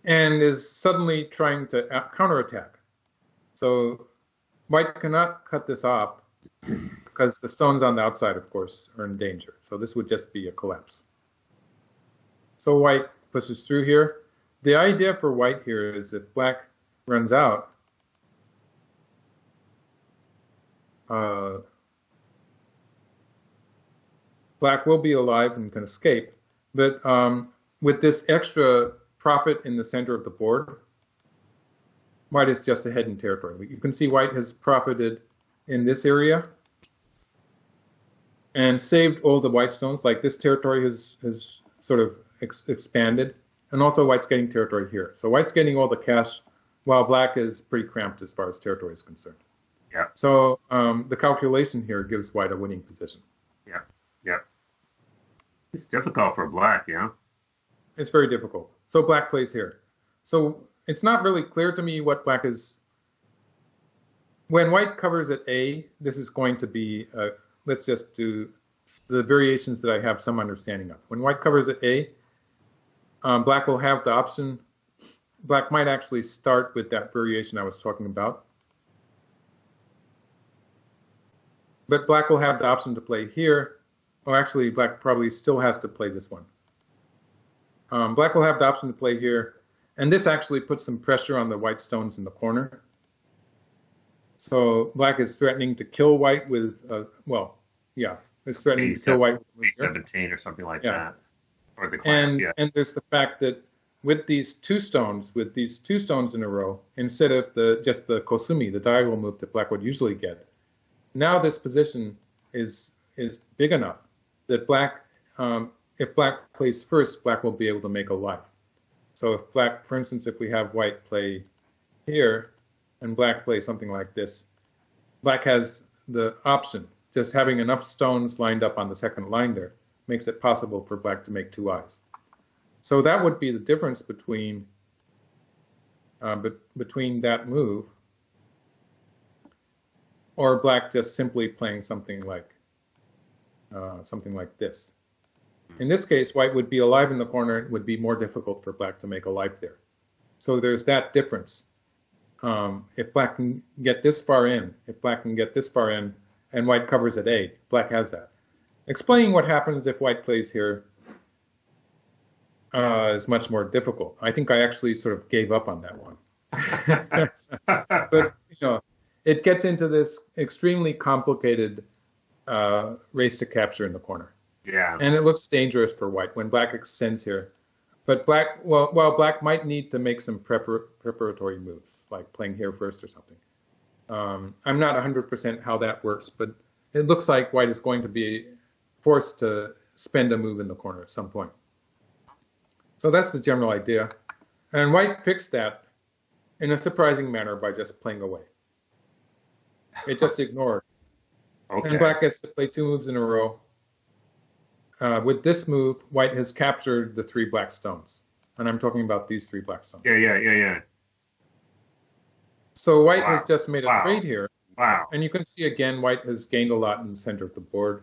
Speaker 2: And is suddenly trying to counterattack. So white cannot cut this off because the stones on the outside, of course, are in danger. So this would just be a collapse. So white pushes through here. The idea for white here is if black runs out, black will be alive and can escape. But with this extra profit in the center of the board, white is just ahead in territory. You can see white has profited in this area and saved all the white stones. Like this territory has sort of expanded, and also white's getting territory here. So white's getting all the cash, while black is pretty cramped as far as territory is concerned.
Speaker 1: Yeah.
Speaker 2: So the calculation here gives white a winning position.
Speaker 1: Yeah. Yeah. It's difficult for black, yeah.
Speaker 2: It's very difficult. So black plays here. So it's not really clear to me what black is. When white covers at A, this is going to be, let's just do the variations that I have some understanding of. When white covers at A, black will have the option. Black might actually start with that variation I was talking about. But black will have the option to play here. Oh, actually, black probably still has to play this one. Black will have the option to play here. And this actually puts some pressure on the white stones in the corner. So black is threatening to kill white with, it's threatening to kill white with
Speaker 1: B17 or something like that. Or the
Speaker 2: and there's the fact that with these two stones in a row, instead of just the kosumi, the diagonal move that black would usually get, now this position is big enough that black, if black plays first, black will be able to make a life. So if black, for instance, if we have white play here and black play something like this, black has the option, just having enough stones lined up on the second line there makes it possible for black to make two eyes. So that would be the difference between that move or black just simply playing something like this. In this case, white would be alive in the corner. It would be more difficult for black to make a life there. So there's that difference. If black can get this far in, and white covers at A, black has that. Explaining what happens if white plays here. is much more difficult. I think I actually sort of gave up on that one. But it gets into this extremely complicated race to capture in the corner.
Speaker 1: Yeah.
Speaker 2: And it looks dangerous for white when black extends here. But black, well, while black might need to make some preparatory moves, like playing here first or something. I'm not 100% how that works, but it looks like white is going to be forced to spend a move in the corner at some point. So that's the general idea. And white fixed that in a surprising manner by just playing away. It just ignored.
Speaker 1: Okay.
Speaker 2: And black gets to play 2 moves in a row. With this move, white has captured the 3 black stones. And I'm talking about these 3 black stones.
Speaker 1: Yeah.
Speaker 2: So white has just made a trade here.
Speaker 1: Wow.
Speaker 2: And you can see again, white has gained a lot in the center of the board.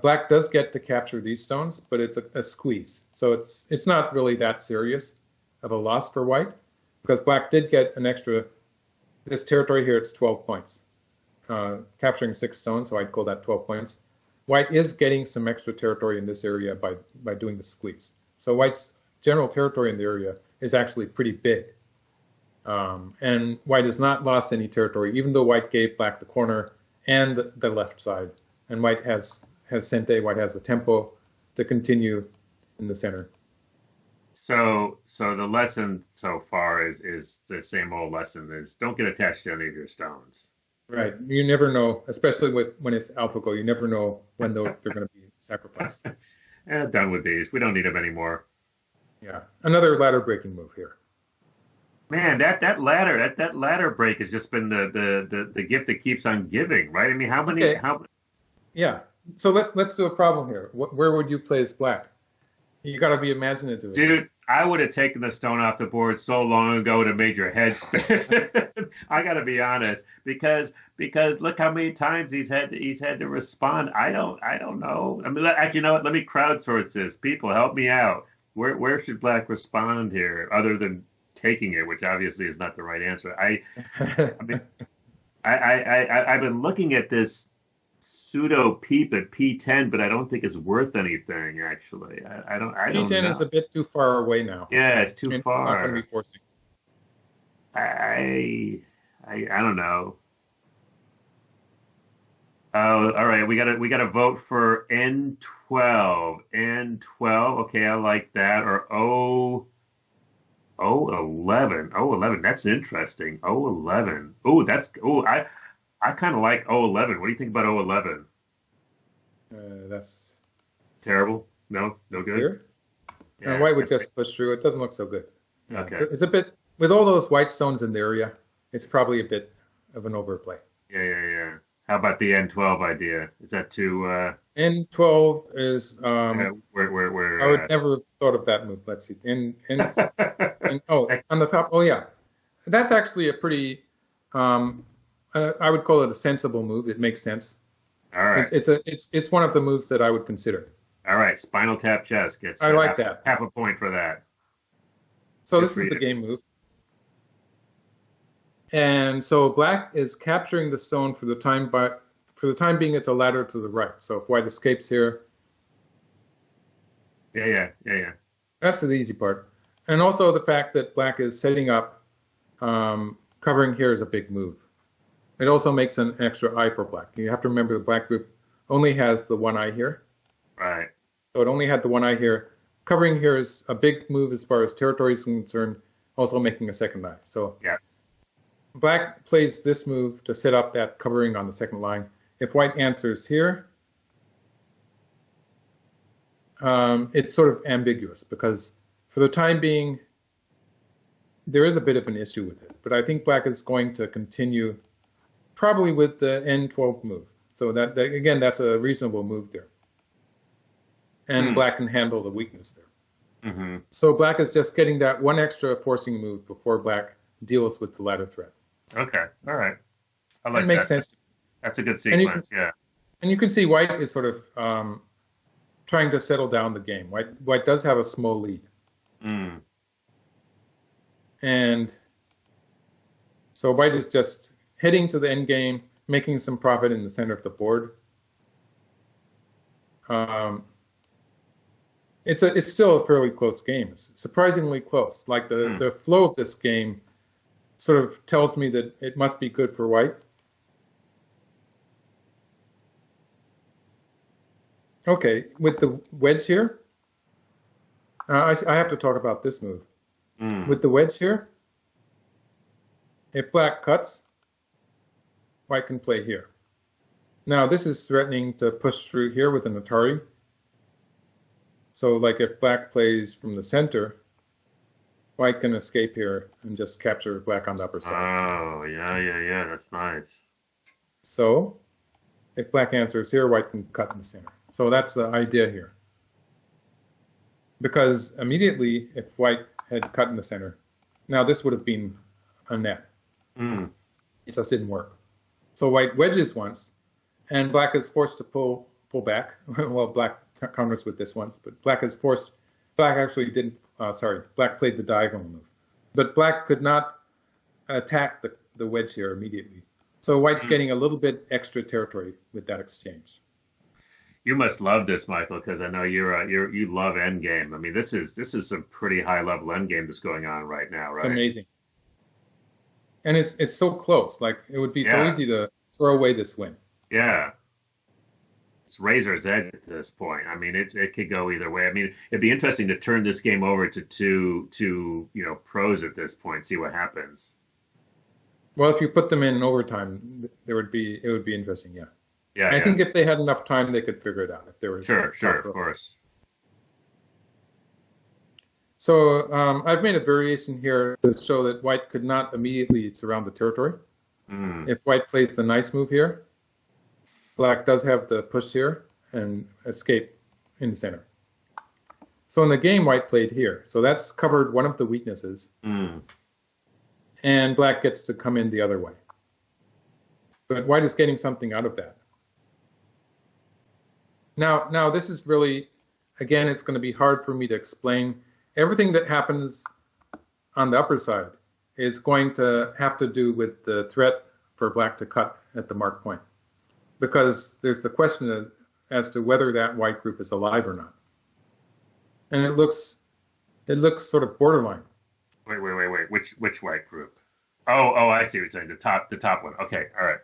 Speaker 2: Black does get to capture these stones, but it's a squeeze. So it's not really that serious of a loss for white, because black did get an extra, this territory here, it's 12 points. Capturing 6 stones, so I'd call that 12 points. White is getting some extra territory in this area by doing the squeeze. So white's general territory in the area is actually pretty big. And white has not lost any territory, even though white gave black the corner and the left side. And white has Sente, white has the tempo to continue in the center.
Speaker 1: So the lesson so far is the same old lesson: is don't get attached to any of your stones.
Speaker 2: Right. You never know, especially when it's AlphaGo. You never know when they're going to be sacrificed.
Speaker 1: Done with these. We don't need them anymore.
Speaker 2: Yeah. Another ladder breaking move here.
Speaker 1: Man, that ladder break has just been the gift that keeps on giving, right? I mean, how many?
Speaker 2: Okay. Yeah. So let's do a problem here. Where would you play as black? You got to be imaginative.
Speaker 1: Dude, I would have taken the stone off the board so long ago to made your head spin. I got to be honest, because look how many times he's had to respond. I don't know. I mean, actually, you know what? Let me crowdsource this. People, help me out. Where should black respond here, other than taking it, which obviously is not the right answer? I mean, I've been looking at this pseudo peep at P10, but I don't think it's worth anything. Actually, I don't.
Speaker 2: P10 is a bit too far away now.
Speaker 1: Yeah, it's too far.
Speaker 2: It's not going to be forcing.
Speaker 1: I don't know. Oh, all right. We gotta vote for N12. N12. Okay, I like that. Or O11. O11. That's interesting. O11. I kind of like O11. What do you think about O11?
Speaker 2: That's
Speaker 1: terrible. No good.
Speaker 2: Here? Yeah, white would just push through. It doesn't look so good.
Speaker 1: Okay.
Speaker 2: It's a bit, with all those white stones in the area, it's probably a bit of an overplay.
Speaker 1: Yeah. How about the N12 idea? Is that too?
Speaker 2: N12 is.
Speaker 1: Where?
Speaker 2: I would never have thought of that move. Let's see. On the top. Oh yeah, that's actually a pretty. I would call it a sensible move. It makes sense.
Speaker 1: All right.
Speaker 2: It's one of the moves that I would consider.
Speaker 1: All right. Spinal tap chess gets.
Speaker 2: I like that.
Speaker 1: Half a point for that.
Speaker 2: So this is the game move. And so black is capturing the stone for the time being. It's a ladder to the right. So if white escapes here.
Speaker 1: Yeah.
Speaker 2: That's the easy part. And also the fact that black is setting up, covering here is a big move. It also makes an extra eye for black. You have to remember the black group only has the one eye here.
Speaker 1: Right.
Speaker 2: So it only had the one eye here. Covering here is a big move as far as territory is concerned, also making a second eye. So
Speaker 1: yeah.
Speaker 2: Black plays this move to set up that covering on the second line. If white answers here, it's sort of ambiguous because for the time being, there is a bit of an issue with it. But I think black is going to continue probably with the N12 move. So that again, that's a reasonable move there. And black can handle the weakness there.
Speaker 1: Mm-hmm.
Speaker 2: So black is just getting that one extra forcing move before black deals with the ladder threat.
Speaker 1: Okay, all right. I like that.
Speaker 2: It makes sense.
Speaker 1: That's a good sequence, yeah.
Speaker 2: And you can see white is sort of trying to settle down the game. White does have a small lead.
Speaker 1: Mm.
Speaker 2: And so white is just heading to the end game, making some profit in the center of the board. It's still a fairly close game. It's surprisingly close. Like
Speaker 1: Hmm.
Speaker 2: the flow of this game sort of tells me that it must be good for white. Okay, with the wedge here, I have to talk about this move.
Speaker 1: Hmm.
Speaker 2: With the wedge here, if black cuts, white can play here. Now this is threatening to push through here with an Atari. So like if black plays from the center, white can escape here and just capture black on the upper side.
Speaker 1: Oh, yeah, yeah, yeah. That's nice.
Speaker 2: So if black answers here, white can cut in the center. So that's the idea here. Because immediately, if white had cut in the center, now this would have been a net.
Speaker 1: Hmm.
Speaker 2: It just didn't work. So white wedges once, and black is forced to pull back. Well, black counters with this once, but black is forced. Black actually didn't. Sorry, black played the diagonal move, but black could not attack the wedge here immediately. So white's
Speaker 1: Hmm.
Speaker 2: getting a little bit extra territory with that exchange.
Speaker 1: You must love this, Michael, because I know you love Endgame. I mean, this is some pretty high level Endgame that's going on right now,
Speaker 2: It's
Speaker 1: right?
Speaker 2: amazing, and it's so close. Like it would be so
Speaker 1: Yeah,
Speaker 2: easy to throw away this win.
Speaker 1: yeah. It's razor's edge at this point. I mean, it could go either way. I mean, it'd be interesting to turn this game over to two pros at this point, see what happens.
Speaker 2: Well, if you put them in overtime, it would be interesting. Yeah.
Speaker 1: Yeah,
Speaker 2: I
Speaker 1: yeah.
Speaker 2: think if they had enough time, they could figure it out if there was
Speaker 1: Sure, sure,
Speaker 2: enough
Speaker 1: of
Speaker 2: room.
Speaker 1: course.
Speaker 2: So I've made a variation here to show that white could not immediately surround the territory.
Speaker 1: Mm,
Speaker 2: If white plays the nice move here, black does have the push here and escape in the center. So in the game, white played here. So that's covered one of the weaknesses,
Speaker 1: mm.
Speaker 2: and black gets to come in the other way. But white is getting something out of that. Now this is really, again, it's going to be hard for me to explain. Everything that happens on the upper side is going to have to do with the threat for black to cut at the mark point, because there's the question as to whether that white group is alive or not, and it looks sort of borderline.
Speaker 1: Wait. Which white group? Oh, I see what you're saying. The top one. Okay, all right.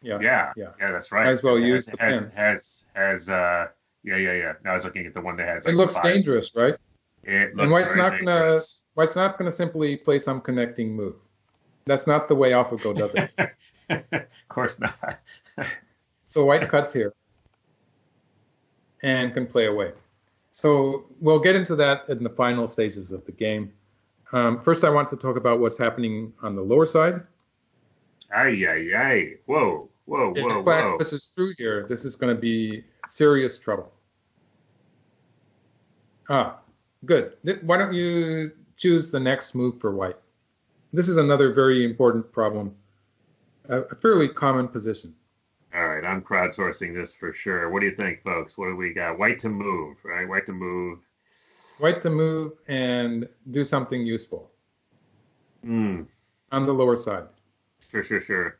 Speaker 2: Yeah,
Speaker 1: Yeah,
Speaker 2: yeah.
Speaker 1: yeah, that's
Speaker 2: Might
Speaker 1: right.
Speaker 2: as well use the pen.
Speaker 1: Yeah. Now I was looking at the one that has
Speaker 2: It
Speaker 1: like
Speaker 2: looks
Speaker 1: five.
Speaker 2: dangerous, right?
Speaker 1: It
Speaker 2: And
Speaker 1: looks very dangerous.
Speaker 2: white's not gonna simply play some connecting move. That's not the way AlphaGo does it.
Speaker 1: Of course not.
Speaker 2: So white cuts here and can play away. So we'll get into that in the final stages of the game. First, I want to talk about what's happening on the lower side.
Speaker 1: Ay.
Speaker 2: If black
Speaker 1: Whoa.
Speaker 2: pushes through here, this is going to be serious trouble. Ah, good. Why don't you choose the next move for white? This is another very important problem, a fairly common position.
Speaker 1: All right, I'm crowdsourcing this for sure. What do you think, folks? What do we got? White to move, right? White to move.
Speaker 2: White to move and do something useful
Speaker 1: Hmm.
Speaker 2: on the lower side.
Speaker 1: Sure.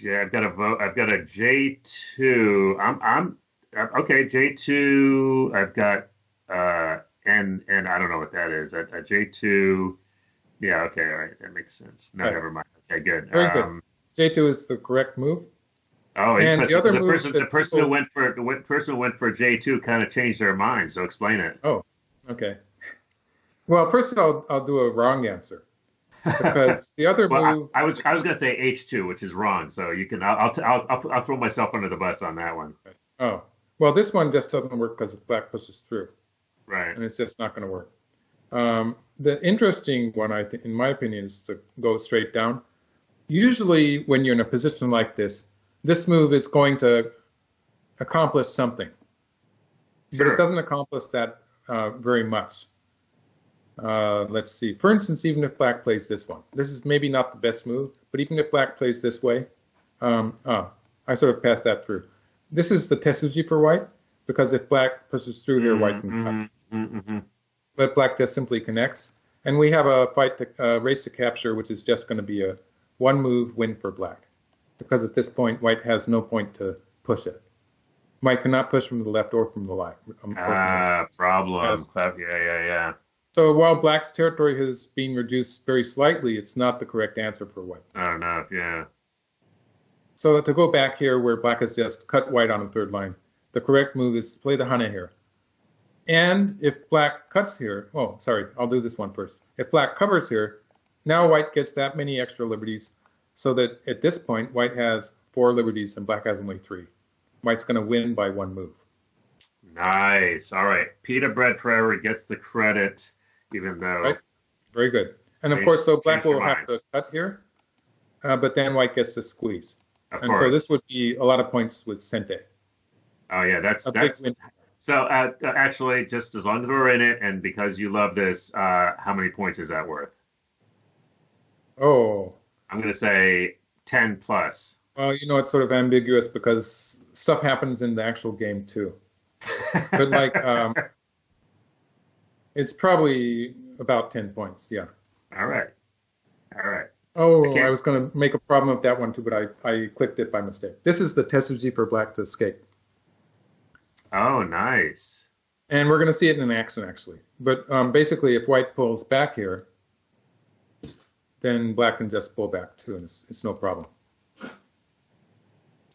Speaker 1: Yeah, I've got a vote. I've got a J2. Okay. J2. I've got and I don't know what that is. A J2. Yeah. Okay. All right. That makes sense. No,
Speaker 2: Right.
Speaker 1: never mind. Okay. Good.
Speaker 2: Very good. J2 is the correct move.
Speaker 1: Oh,
Speaker 2: And the
Speaker 1: interesting.
Speaker 2: other
Speaker 1: The
Speaker 2: move
Speaker 1: person, the
Speaker 2: that
Speaker 1: person who
Speaker 2: people,
Speaker 1: went for the person who went for J2 kind of changed their mind. So explain it.
Speaker 2: oh, okay. Well, first I'll do a wrong answer because the other
Speaker 1: Well,
Speaker 2: move,
Speaker 1: I was gonna say H2, which is wrong. So you can I'll throw myself under the bus on that one.
Speaker 2: oh, well, this one just doesn't work because black pushes through,
Speaker 1: Right.
Speaker 2: and it's just not going to work. The interesting one, I think, in my opinion, is to go straight down. Usually, when you're in a position like this move is going to accomplish something, but it
Speaker 1: Sure.
Speaker 2: doesn't accomplish that very much. Let's see. For instance, even if black plays this one, this is maybe not the best move, but even if black plays this way, I sort of passed that through. This is the Tesuji for white, because if black pushes through here, white can cut.
Speaker 1: Mm-hmm.
Speaker 2: But black just simply connects. And we have a race to capture, which is just going to be a one move win for black. Because at this point, white has no point to push it. White cannot push from the left or from the right.
Speaker 1: Problem.
Speaker 2: Yes.
Speaker 1: Yeah.
Speaker 2: So while black's territory has been reduced very slightly, it's not the correct answer for white.
Speaker 1: Oh, no, yeah.
Speaker 2: So to go back here where black has just cut white on the third line, the correct move is to play the hane here. And if black cuts here, oh, sorry, I'll do this one first. If black covers here, now white gets that many extra liberties, so that at this point, white has 4 liberties and black has only 3. White's going to win by 1 move.
Speaker 1: Nice. All right. Pita Bread Forever gets the credit, even though...
Speaker 2: Right? Very good. And of course, so black will have to cut here, but then white gets to squeeze.
Speaker 1: Of course.
Speaker 2: So this would be a lot of points with Sente.
Speaker 1: Oh, yeah, that's so actually, just as long as we're in it, and because you love this, how many points is that worth?
Speaker 2: Oh.
Speaker 1: I'm going to say 10 plus.
Speaker 2: Well, you know, it's sort of ambiguous because stuff happens in the actual game too. But like, it's probably about 10 points, yeah.
Speaker 1: All right.
Speaker 2: Oh, I was going to make a problem of that one too, but I clicked it by mistake. This is the Tesuji for black to escape.
Speaker 1: Oh, nice.
Speaker 2: And we're going to see it in action, actually. But basically, if white pulls back here, then black can just pull back too, and it's no problem.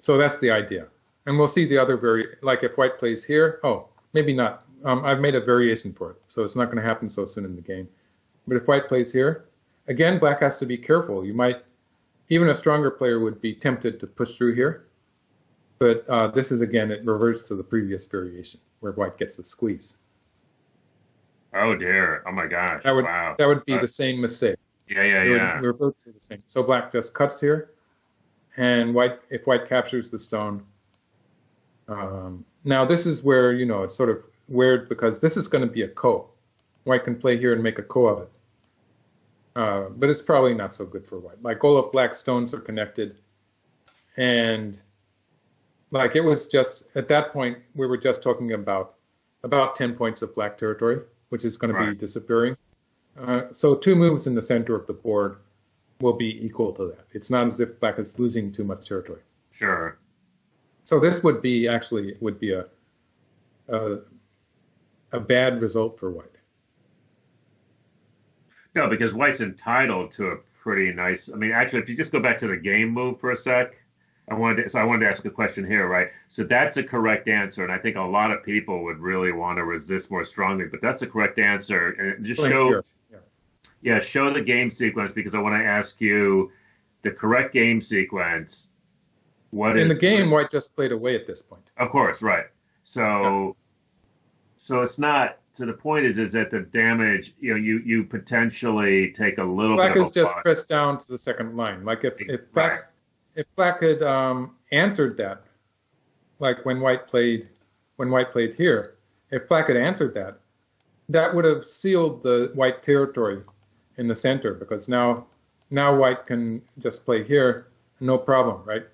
Speaker 2: So that's the idea. And we'll see the other like if white plays here, oh, maybe not. I've made a variation for it, so it's not going to happen so soon in the game. But if white plays here, again, black has to be careful. You might, even a stronger player would be tempted to push through here. But this is, again, it reverts to the previous variation, where white gets the squeeze.
Speaker 1: Oh, dear. Oh, my gosh. Wow.
Speaker 2: That would be the same mistake.
Speaker 1: Yeah.
Speaker 2: It would revert to the same. So black just cuts here, and if white captures the stone. Now, this is where, you know, it's sort of weird because this is going to be a ko. White can play here and make a ko of it. But it's probably not so good for white. Like all of black's stones are connected, and like it was just, at that point, we were just talking about 10 points of black territory, which is going to be disappearing. So 2 moves in the center of the board will be equal to that. It's not as if black is losing too much territory.
Speaker 1: Sure.
Speaker 2: So this would be a bad result for white.
Speaker 1: No, because white's entitled to a pretty nice, I mean, actually, if you just go back to the game move for a sec, I wanted to ask a question here, right? So that's a correct answer, and I think a lot of people would really want to resist more strongly, but that's the correct answer. And just show the game sequence, because I want to ask you the correct game sequence.
Speaker 2: In the game, white just played away at this point.
Speaker 1: Of course, right. So it's not. So the point is that the damage, you know, you potentially take a little
Speaker 2: black
Speaker 1: bit of
Speaker 2: is just pressed down to the second line. Like if black had answered that, like when white played here, if black had answered that, that would have sealed the white territory in the center, because now white can just play here, no problem, right?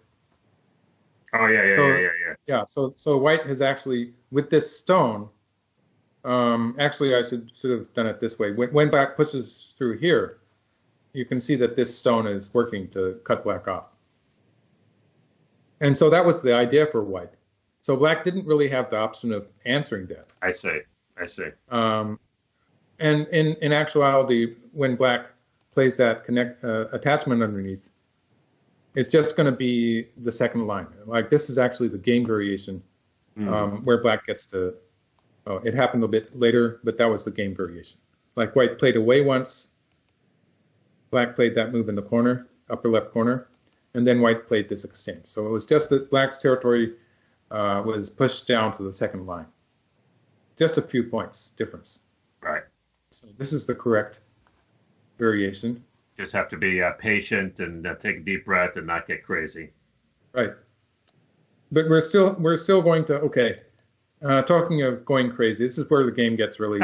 Speaker 1: Oh yeah.
Speaker 2: So white has actually, with this stone, actually I should have done it this way. When black pushes through here, you can see that this stone is working to cut black off. And so that was the idea for white. So black didn't really have the option of answering that.
Speaker 1: I see.
Speaker 2: And in actuality, when black plays that attachment underneath, it's just going to be the second line. Like this is actually the game variation where black gets to. Oh, it happened a bit later, but that was the game variation. Like white played away once, black played that move in the corner, upper left corner, and then white played this exchange. So it was just that black's territory was pushed down to the second line. Just a few points difference.
Speaker 1: Right.
Speaker 2: So this is the correct variation.
Speaker 1: Just have to be patient and take a deep breath and not get crazy.
Speaker 2: Right. But we're still going to, okay. Talking of going crazy, this is where the game gets really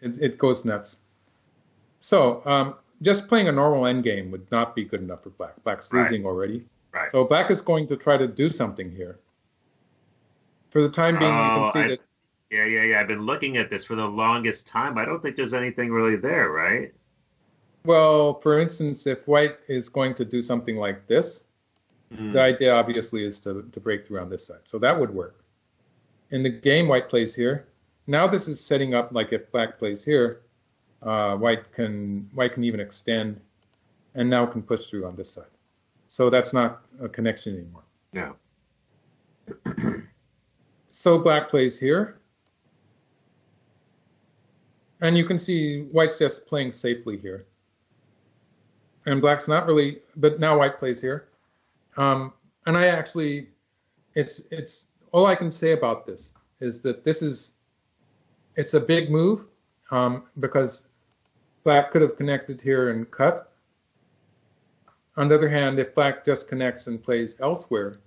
Speaker 2: it goes nuts. So just playing a normal endgame would not be good enough for black. Black's losing already.
Speaker 1: Right.
Speaker 2: So black is going to try to do something here. For the time being, you can see that.
Speaker 1: Yeah. I've been looking at this for the longest time. I don't think there's anything really there, right?
Speaker 2: Well, for instance, if white is going to do something like this, The idea, obviously, is to break through on this side. So that would work. In the game, white plays here. Now this is setting up like if black plays here, white can even extend, and now can push through on this side. So that's not a connection anymore.
Speaker 1: Yeah.
Speaker 2: So black plays here. And you can see white's just playing safely here. And black's not really, but now white plays here. And I actually, it's all I can say about this is that it's a big move because black could have connected here and cut. On the other hand, if black just connects and plays elsewhere,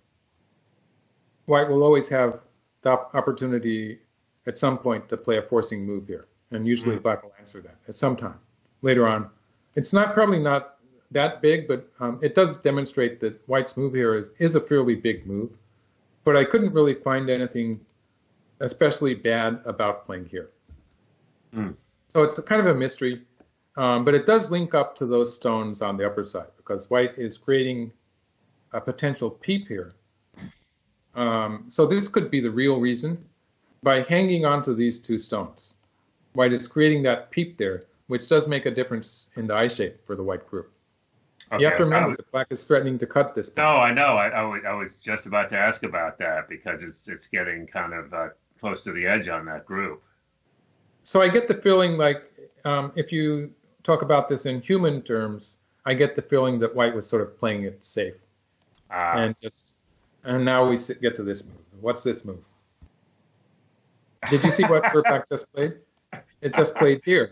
Speaker 2: white will always have the opportunity at some point to play a forcing move here. And usually black will answer that at some time later on. It's probably not that big, but it does demonstrate that white's move here is a fairly big move. But I couldn't really find anything especially bad about playing here. So it's kind of a mystery, but it does link up to those stones on the upper side because white is creating a potential peep here. So this could be the real reason. By hanging onto these two stones, white is creating that peep there, which does make a difference in the eye shape for the white group.
Speaker 1: Okay,
Speaker 2: You have to remember that black is threatening to cut this.
Speaker 1: No, I know. I was just about to ask about that because it's getting kind of close to the edge on that group.
Speaker 2: So I get the feeling like if you talk about this in human terms, I get the feeling that white was sort of playing it safe. And now we get to this move. What's this move? Did you see what black just played? It just played here.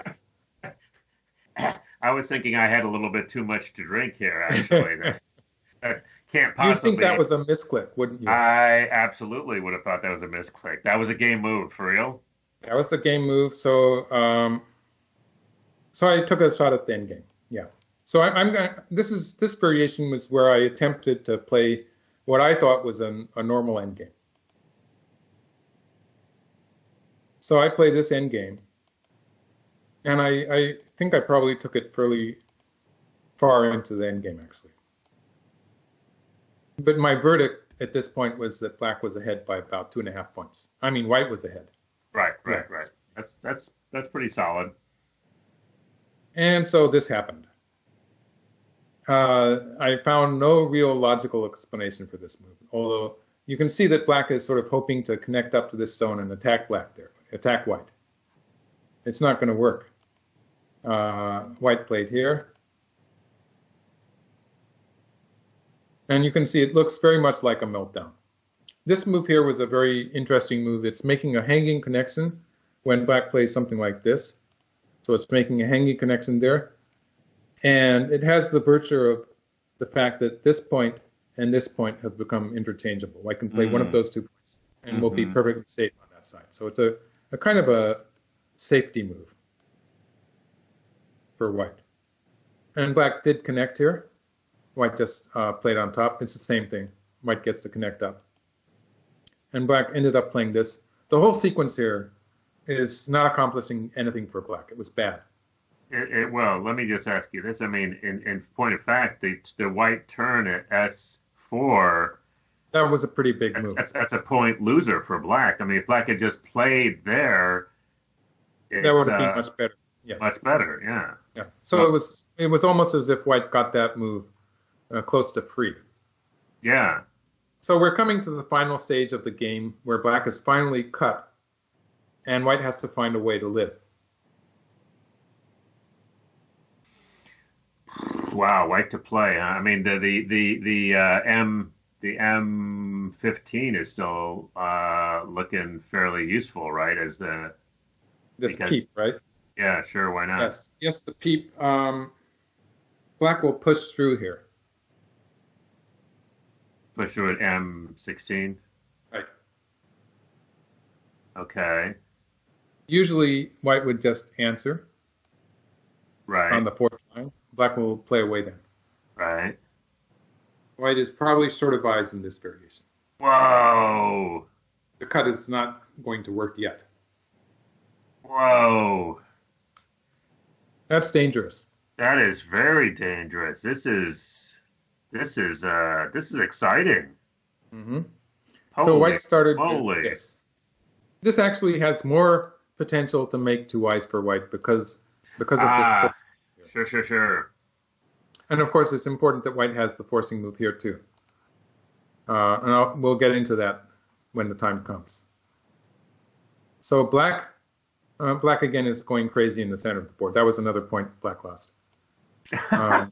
Speaker 1: I was thinking I had a little bit too much to drink here, actually. That can't possibly.
Speaker 2: You'd think that was a misclick, wouldn't you?
Speaker 1: I absolutely would have thought that was a misclick. That was a game move, for real?
Speaker 2: That was the game move. So I took a shot at the end game. Yeah. So this variation was where I attempted to play what I thought was a normal end game. So I played this end game. And I think I probably took it fairly far into the end game, actually. But my verdict at this point was that black was ahead by about 2.5 points. I mean, white was ahead.
Speaker 1: Right. That's pretty solid.
Speaker 2: And so this happened. I found no real logical explanation for this move, although you can see that black is sort of hoping to connect up to this stone and attack white. It's not going to work. White played here. And you can see it looks very much like a meltdown. This move here was a very interesting move. It's making a hanging connection when black plays something like this. So it's making a hanging connection there. And it has the virtue of the fact that this point and this point have become interchangeable. White can play one of those 2 points and will be perfectly safe on that side. So it's a kind of a safety move for white. And black did connect here. White just played on top. It's the same thing. White gets to connect up. And black ended up playing this. The whole sequence here is not accomplishing anything for black. It was bad.
Speaker 1: Well, let me just ask you this. I mean, in point of fact, the white turn at S4.
Speaker 2: That was a pretty big move.
Speaker 1: That's a point loser for black. I mean, if black had just played there,
Speaker 2: that would have been much better. Yes.
Speaker 1: Much better, yeah.
Speaker 2: Yeah. So it was almost as if white got that move close to free.
Speaker 1: Yeah.
Speaker 2: So we're coming to the final stage of the game where black is finally cut, and white has to find a way to live.
Speaker 1: Wow, white to play. Huh? I mean, the M15 is still looking fairly useful, right? As
Speaker 2: this peep, right?
Speaker 1: Yeah, sure. Why not?
Speaker 2: Yes, the peep. Black will push through here.
Speaker 1: Push through at M16.
Speaker 2: Right.
Speaker 1: Okay.
Speaker 2: Usually, white would just answer.
Speaker 1: Right.
Speaker 2: On the fourth line. Black will play away then.
Speaker 1: Right.
Speaker 2: White is probably short of eyes in this variation.
Speaker 1: Whoa.
Speaker 2: The cut is not going to work yet.
Speaker 1: Whoa.
Speaker 2: That's dangerous.
Speaker 1: That is very dangerous. This is this is exciting.
Speaker 2: Hmm. So
Speaker 1: Holy
Speaker 2: white started with
Speaker 1: moly!
Speaker 2: this. This actually has more potential to make two eyes for white because of this
Speaker 1: Ah,
Speaker 2: force here.
Speaker 1: sure, sure, sure.
Speaker 2: And of course, it's important that white has the forcing move here too. And we'll get into that when the time comes. So black again is going crazy in the center of the board. That was another point black lost. Um,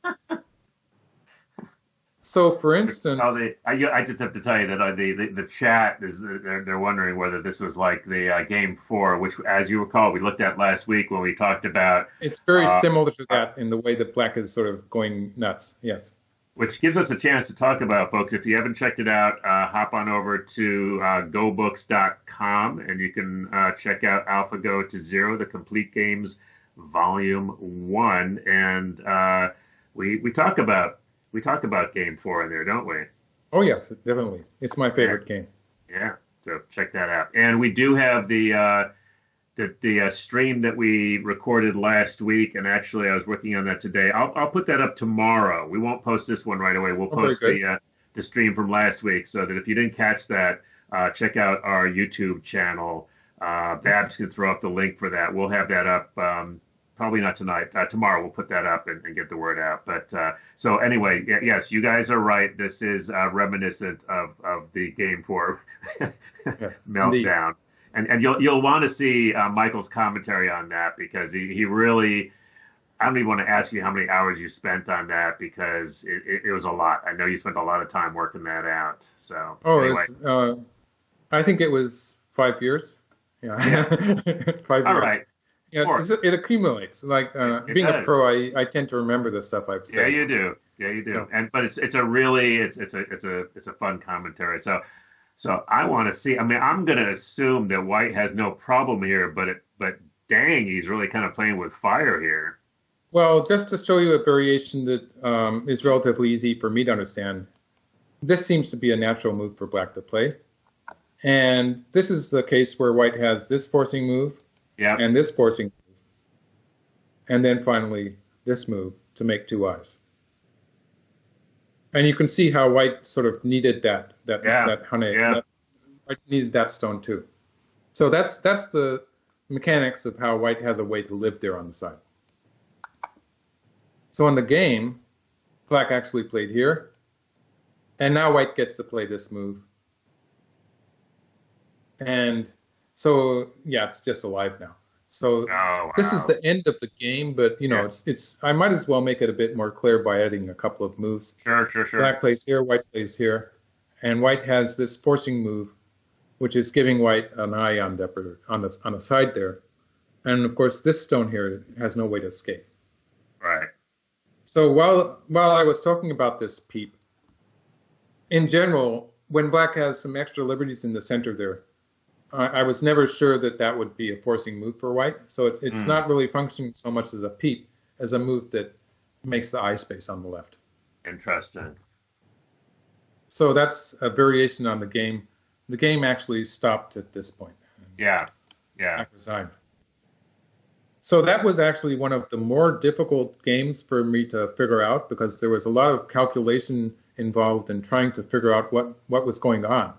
Speaker 2: so for
Speaker 1: Oh,
Speaker 2: instance,
Speaker 1: I just have to tell you that the chat is they're wondering whether this was like the game four, which, as you recall, we looked at last week when we talked about,
Speaker 2: it's very
Speaker 1: uh,
Speaker 2: similar to
Speaker 1: uh,
Speaker 2: that in the way that black is sort of going nuts. Yes.
Speaker 1: which gives us a chance to talk about, folks. If you haven't checked it out, hop on over to gobooks.com and you can check out AlphaGo to Zero, the Complete Games Volume One, and we talk about Game Four in there, don't we?
Speaker 2: Oh yes, definitely. It's my
Speaker 1: Yeah,
Speaker 2: favorite game.
Speaker 1: yeah. So check that out. And we do have the stream that we recorded last week, and actually I was working on that today. I'll put that up tomorrow. We won't post this one right away. We'll
Speaker 2: Oh, very
Speaker 1: post
Speaker 2: good.
Speaker 1: the stream from last week, so that if you didn't catch that, check out our YouTube channel. Babs can throw up the link for that. We'll have that up. Probably not tonight. Tomorrow we'll put that up and get the word out. But so anyway, yes, you guys are right. This is reminiscent of the Game Four
Speaker 2: Yes, indeed.
Speaker 1: meltdown, and you'll want to see Michael's commentary on that, because he really. I don't even want to ask you how many hours you spent on that, because it was a lot. I know you spent a lot of time working that out. So
Speaker 2: Oh,
Speaker 1: anyway,
Speaker 2: it's. I think it was 5 years. Yeah,
Speaker 1: yeah,
Speaker 2: 5
Speaker 1: all
Speaker 2: years.
Speaker 1: right,
Speaker 2: Yeah,
Speaker 1: sure,
Speaker 2: it accumulates. Like
Speaker 1: it
Speaker 2: being a pro,
Speaker 1: does.
Speaker 2: I tend to remember the stuff I've
Speaker 1: Yeah,
Speaker 2: said.
Speaker 1: you do. Yeah, you do.
Speaker 2: So,
Speaker 1: And but it's a really it's a fun commentary. So I want to see. I mean, I'm going to assume that White has no problem here, but dang, he's really kind of playing with fire here.
Speaker 2: well, just to show you a variation that is relatively easy for me to understand, this seems to be a natural move for black to play. And this is the case where white has this forcing move
Speaker 1: Yeah.
Speaker 2: and this forcing move, and then finally this move to make two eyes. And you can see how white sort of needed
Speaker 1: Yeah.
Speaker 2: that honey,
Speaker 1: Yeah.
Speaker 2: that white needed that stone too. So that's the mechanics of how white has a way to live there on the side. So in the game, black actually played here, and now white gets to play this move. And so yeah, it's just alive now. So
Speaker 1: Oh,
Speaker 2: this is
Speaker 1: wow.
Speaker 2: the end of the game, but you know,
Speaker 1: Yeah.
Speaker 2: it's I might as well make it a bit more clear by adding a couple of moves.
Speaker 1: Sure, sure, sure.
Speaker 2: Black plays here, white plays here, and white has this forcing move, which is giving white an eye on the side there. And of course, this stone here has no way to escape.
Speaker 1: Right.
Speaker 2: So while I was talking about this peep, in general, when black has some extra liberties in the center there, I was never sure that that would be a forcing move for white. So it's
Speaker 1: Hmm.
Speaker 2: not really functioning so much as a peep as a move that makes the eye space on the left.
Speaker 1: Interesting.
Speaker 2: So that's a variation on the game. The game actually stopped at this point.
Speaker 1: Yeah. Yeah.
Speaker 2: Black resigned. So that was actually one of the more difficult games for me to figure out because there was a lot of calculation involved in trying to figure out what was going on.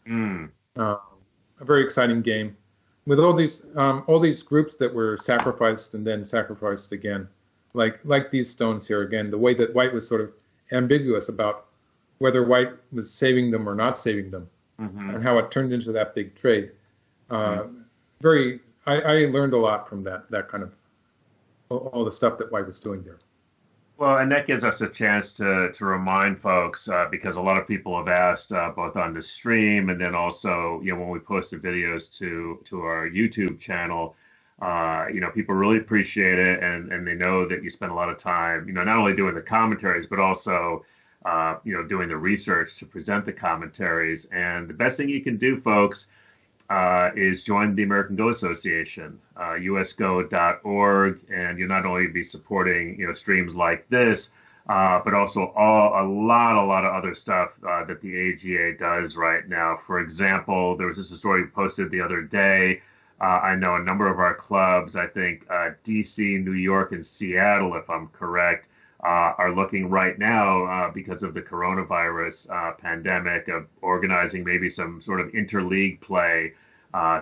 Speaker 1: Hmm.
Speaker 2: Uh, a very exciting game with all these groups that were sacrificed and then sacrificed again, like these stones here again. The way that white was sort of ambiguous about whether white was saving them or not saving them,
Speaker 1: Hmm.
Speaker 2: and how it turned into that big trade.
Speaker 1: Hmm.
Speaker 2: Very, I learned a lot from that kind of all the stuff that white was doing there.
Speaker 1: Well, and that gives us a chance to remind folks, because a lot of people have asked, both on the stream and then also, when we post the videos to our YouTube channel. People really appreciate it, and they know that you spend a lot of time, not only doing the commentaries, but also, doing the research to present the commentaries. And the best thing you can do, folks, is join the American Go Association, usgo.org, and you'll not only be supporting streams like this, but also a lot of other stuff that the AGA does right now. For example, there was just a story posted the other day. I know a number of our clubs, I think DC, New York, and Seattle, if I'm correct, are looking right now because of the coronavirus pandemic of organizing maybe some sort of interleague play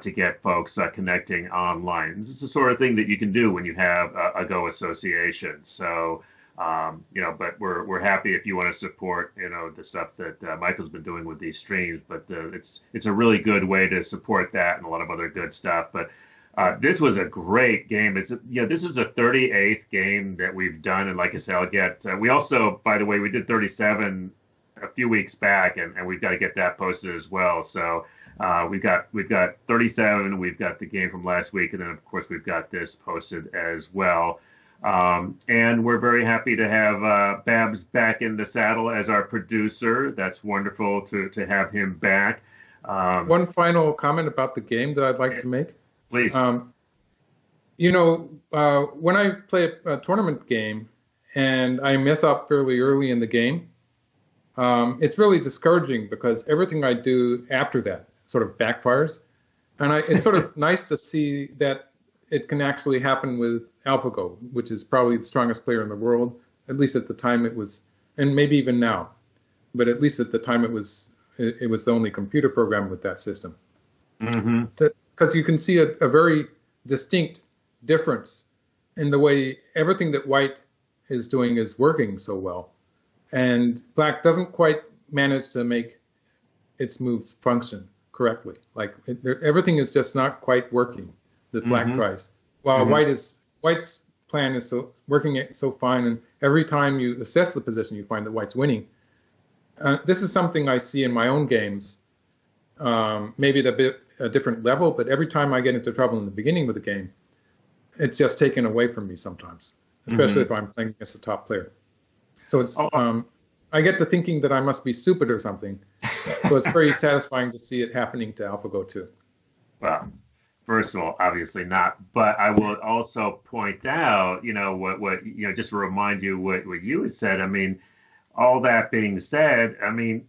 Speaker 1: to get folks connecting online. This is the sort of thing that you can do when you have a Go association. So, but we're happy if you want to support, the stuff that Michael's been doing with these streams. But it's a really good way to support that and a lot of other good stuff. But this was a great game. This is a 38th game that we've done, and like I said, I'll get. We also, by the way, we did 37 a few weeks back, and we've got to get that posted as well. So we've got 37. We've got the game from last week, and then of course we've got this posted as well. And we're very happy to have Babs back in the saddle as our producer. That's wonderful to have him back.
Speaker 2: One final comment about the game that I'd like to make.
Speaker 1: Please.
Speaker 2: When I play a tournament game and I mess up fairly early in the game, it's really discouraging because everything I do after that sort of backfires. And it's sort of nice to see that it can actually happen with AlphaGo, which is probably the strongest player in the world, at least at the time it was, and maybe even now, but at least at the time it was the only computer program with that system.
Speaker 1: Mm-hmm.
Speaker 2: Because you can see a very distinct difference in the way everything that white is doing is working so well. And black doesn't quite manage to make its moves function correctly. Like everything is just not quite working that black
Speaker 1: Mm-hmm.
Speaker 2: tries. While
Speaker 1: Mm-hmm.
Speaker 2: white's plan is working so fine, and every time you assess the position, you find that white's winning. This is something I see in my own games, maybe at a different level, but every time I get into trouble in the beginning of the game, it's just taken away from me sometimes, especially if I'm playing against a top player. So it's I get to thinking that I must be stupid or something. So it's very satisfying to see it happening to AlphaGo too.
Speaker 1: Well, first of all, obviously not, but I will also point out, what just to remind you what you had said. I mean, all that being said, I mean,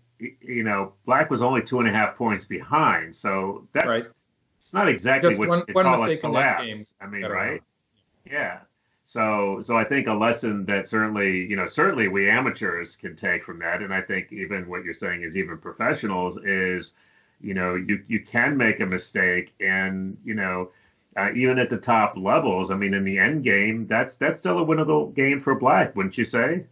Speaker 1: black was only 2.5 points behind, so that's
Speaker 2: right.
Speaker 1: It's not exactly
Speaker 2: Just
Speaker 1: what you
Speaker 2: one
Speaker 1: call a
Speaker 2: mistake in that
Speaker 1: collapse.
Speaker 2: game.
Speaker 1: I mean, right? Yeah. So I think a lesson that certainly we amateurs can take from that, and I think even what you're saying is even professionals is, you can make a mistake, and even at the top levels. I mean, in the end game, that's still a winnable game for black, wouldn't you say?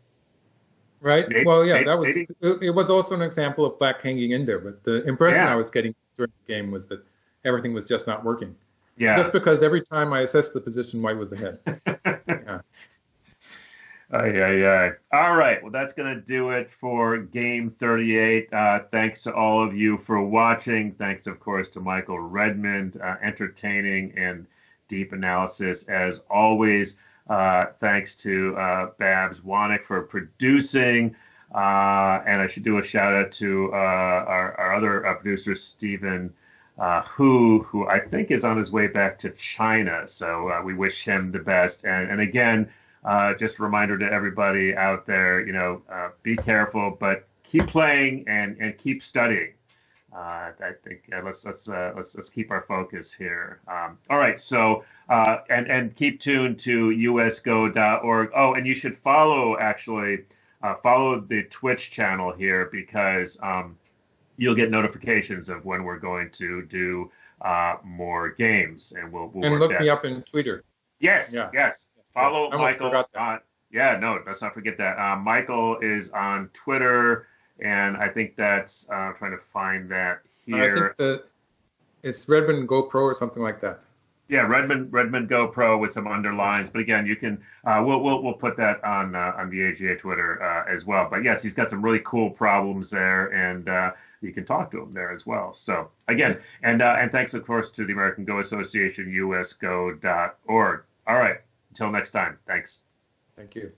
Speaker 2: Right.
Speaker 1: Maybe,
Speaker 2: Well, yeah,
Speaker 1: maybe.
Speaker 2: it was also an example of black hanging in there. But the impression I was getting during the game was that everything was just not working.
Speaker 1: Yeah.
Speaker 2: Just because every time I assessed the position, white was ahead. Yeah.
Speaker 1: All right. Well, that's going to do it for game 38. Thanks to all of you for watching. Thanks, of course, to Michael Redmond, entertaining and deep analysis as always. Thanks to Babs Wanick for producing. And I should do a shout out to our other producer, Stephen, who I think is on his way back to China. So we wish him the best. And again, just a reminder to everybody out there, be careful, but keep playing and keep studying. I think let's keep our focus here. All right, so and keep tuned to usgo.org. Oh, and you should follow the Twitch channel here because you'll get notifications of when we're going to do more games, and we'll
Speaker 2: And
Speaker 1: work
Speaker 2: look
Speaker 1: that.
Speaker 2: me up in Twitter.
Speaker 1: Yes. Follow
Speaker 2: I almost
Speaker 1: Michael.
Speaker 2: forgot that.
Speaker 1: No, let's not forget that. Michael is on Twitter, and I think that's trying to find that here.
Speaker 2: I think it's Redmond GoPro or something like that.
Speaker 1: Yeah, Redmond GoPro with some underlines. But again, you can we'll put that on the AGA Twitter as well. But yes, he's got some really cool problems there, and you can talk to him there as well. So again, and thanks of course to the American Go Association, usgo.org. All right, until next time. Thanks.
Speaker 2: Thank you.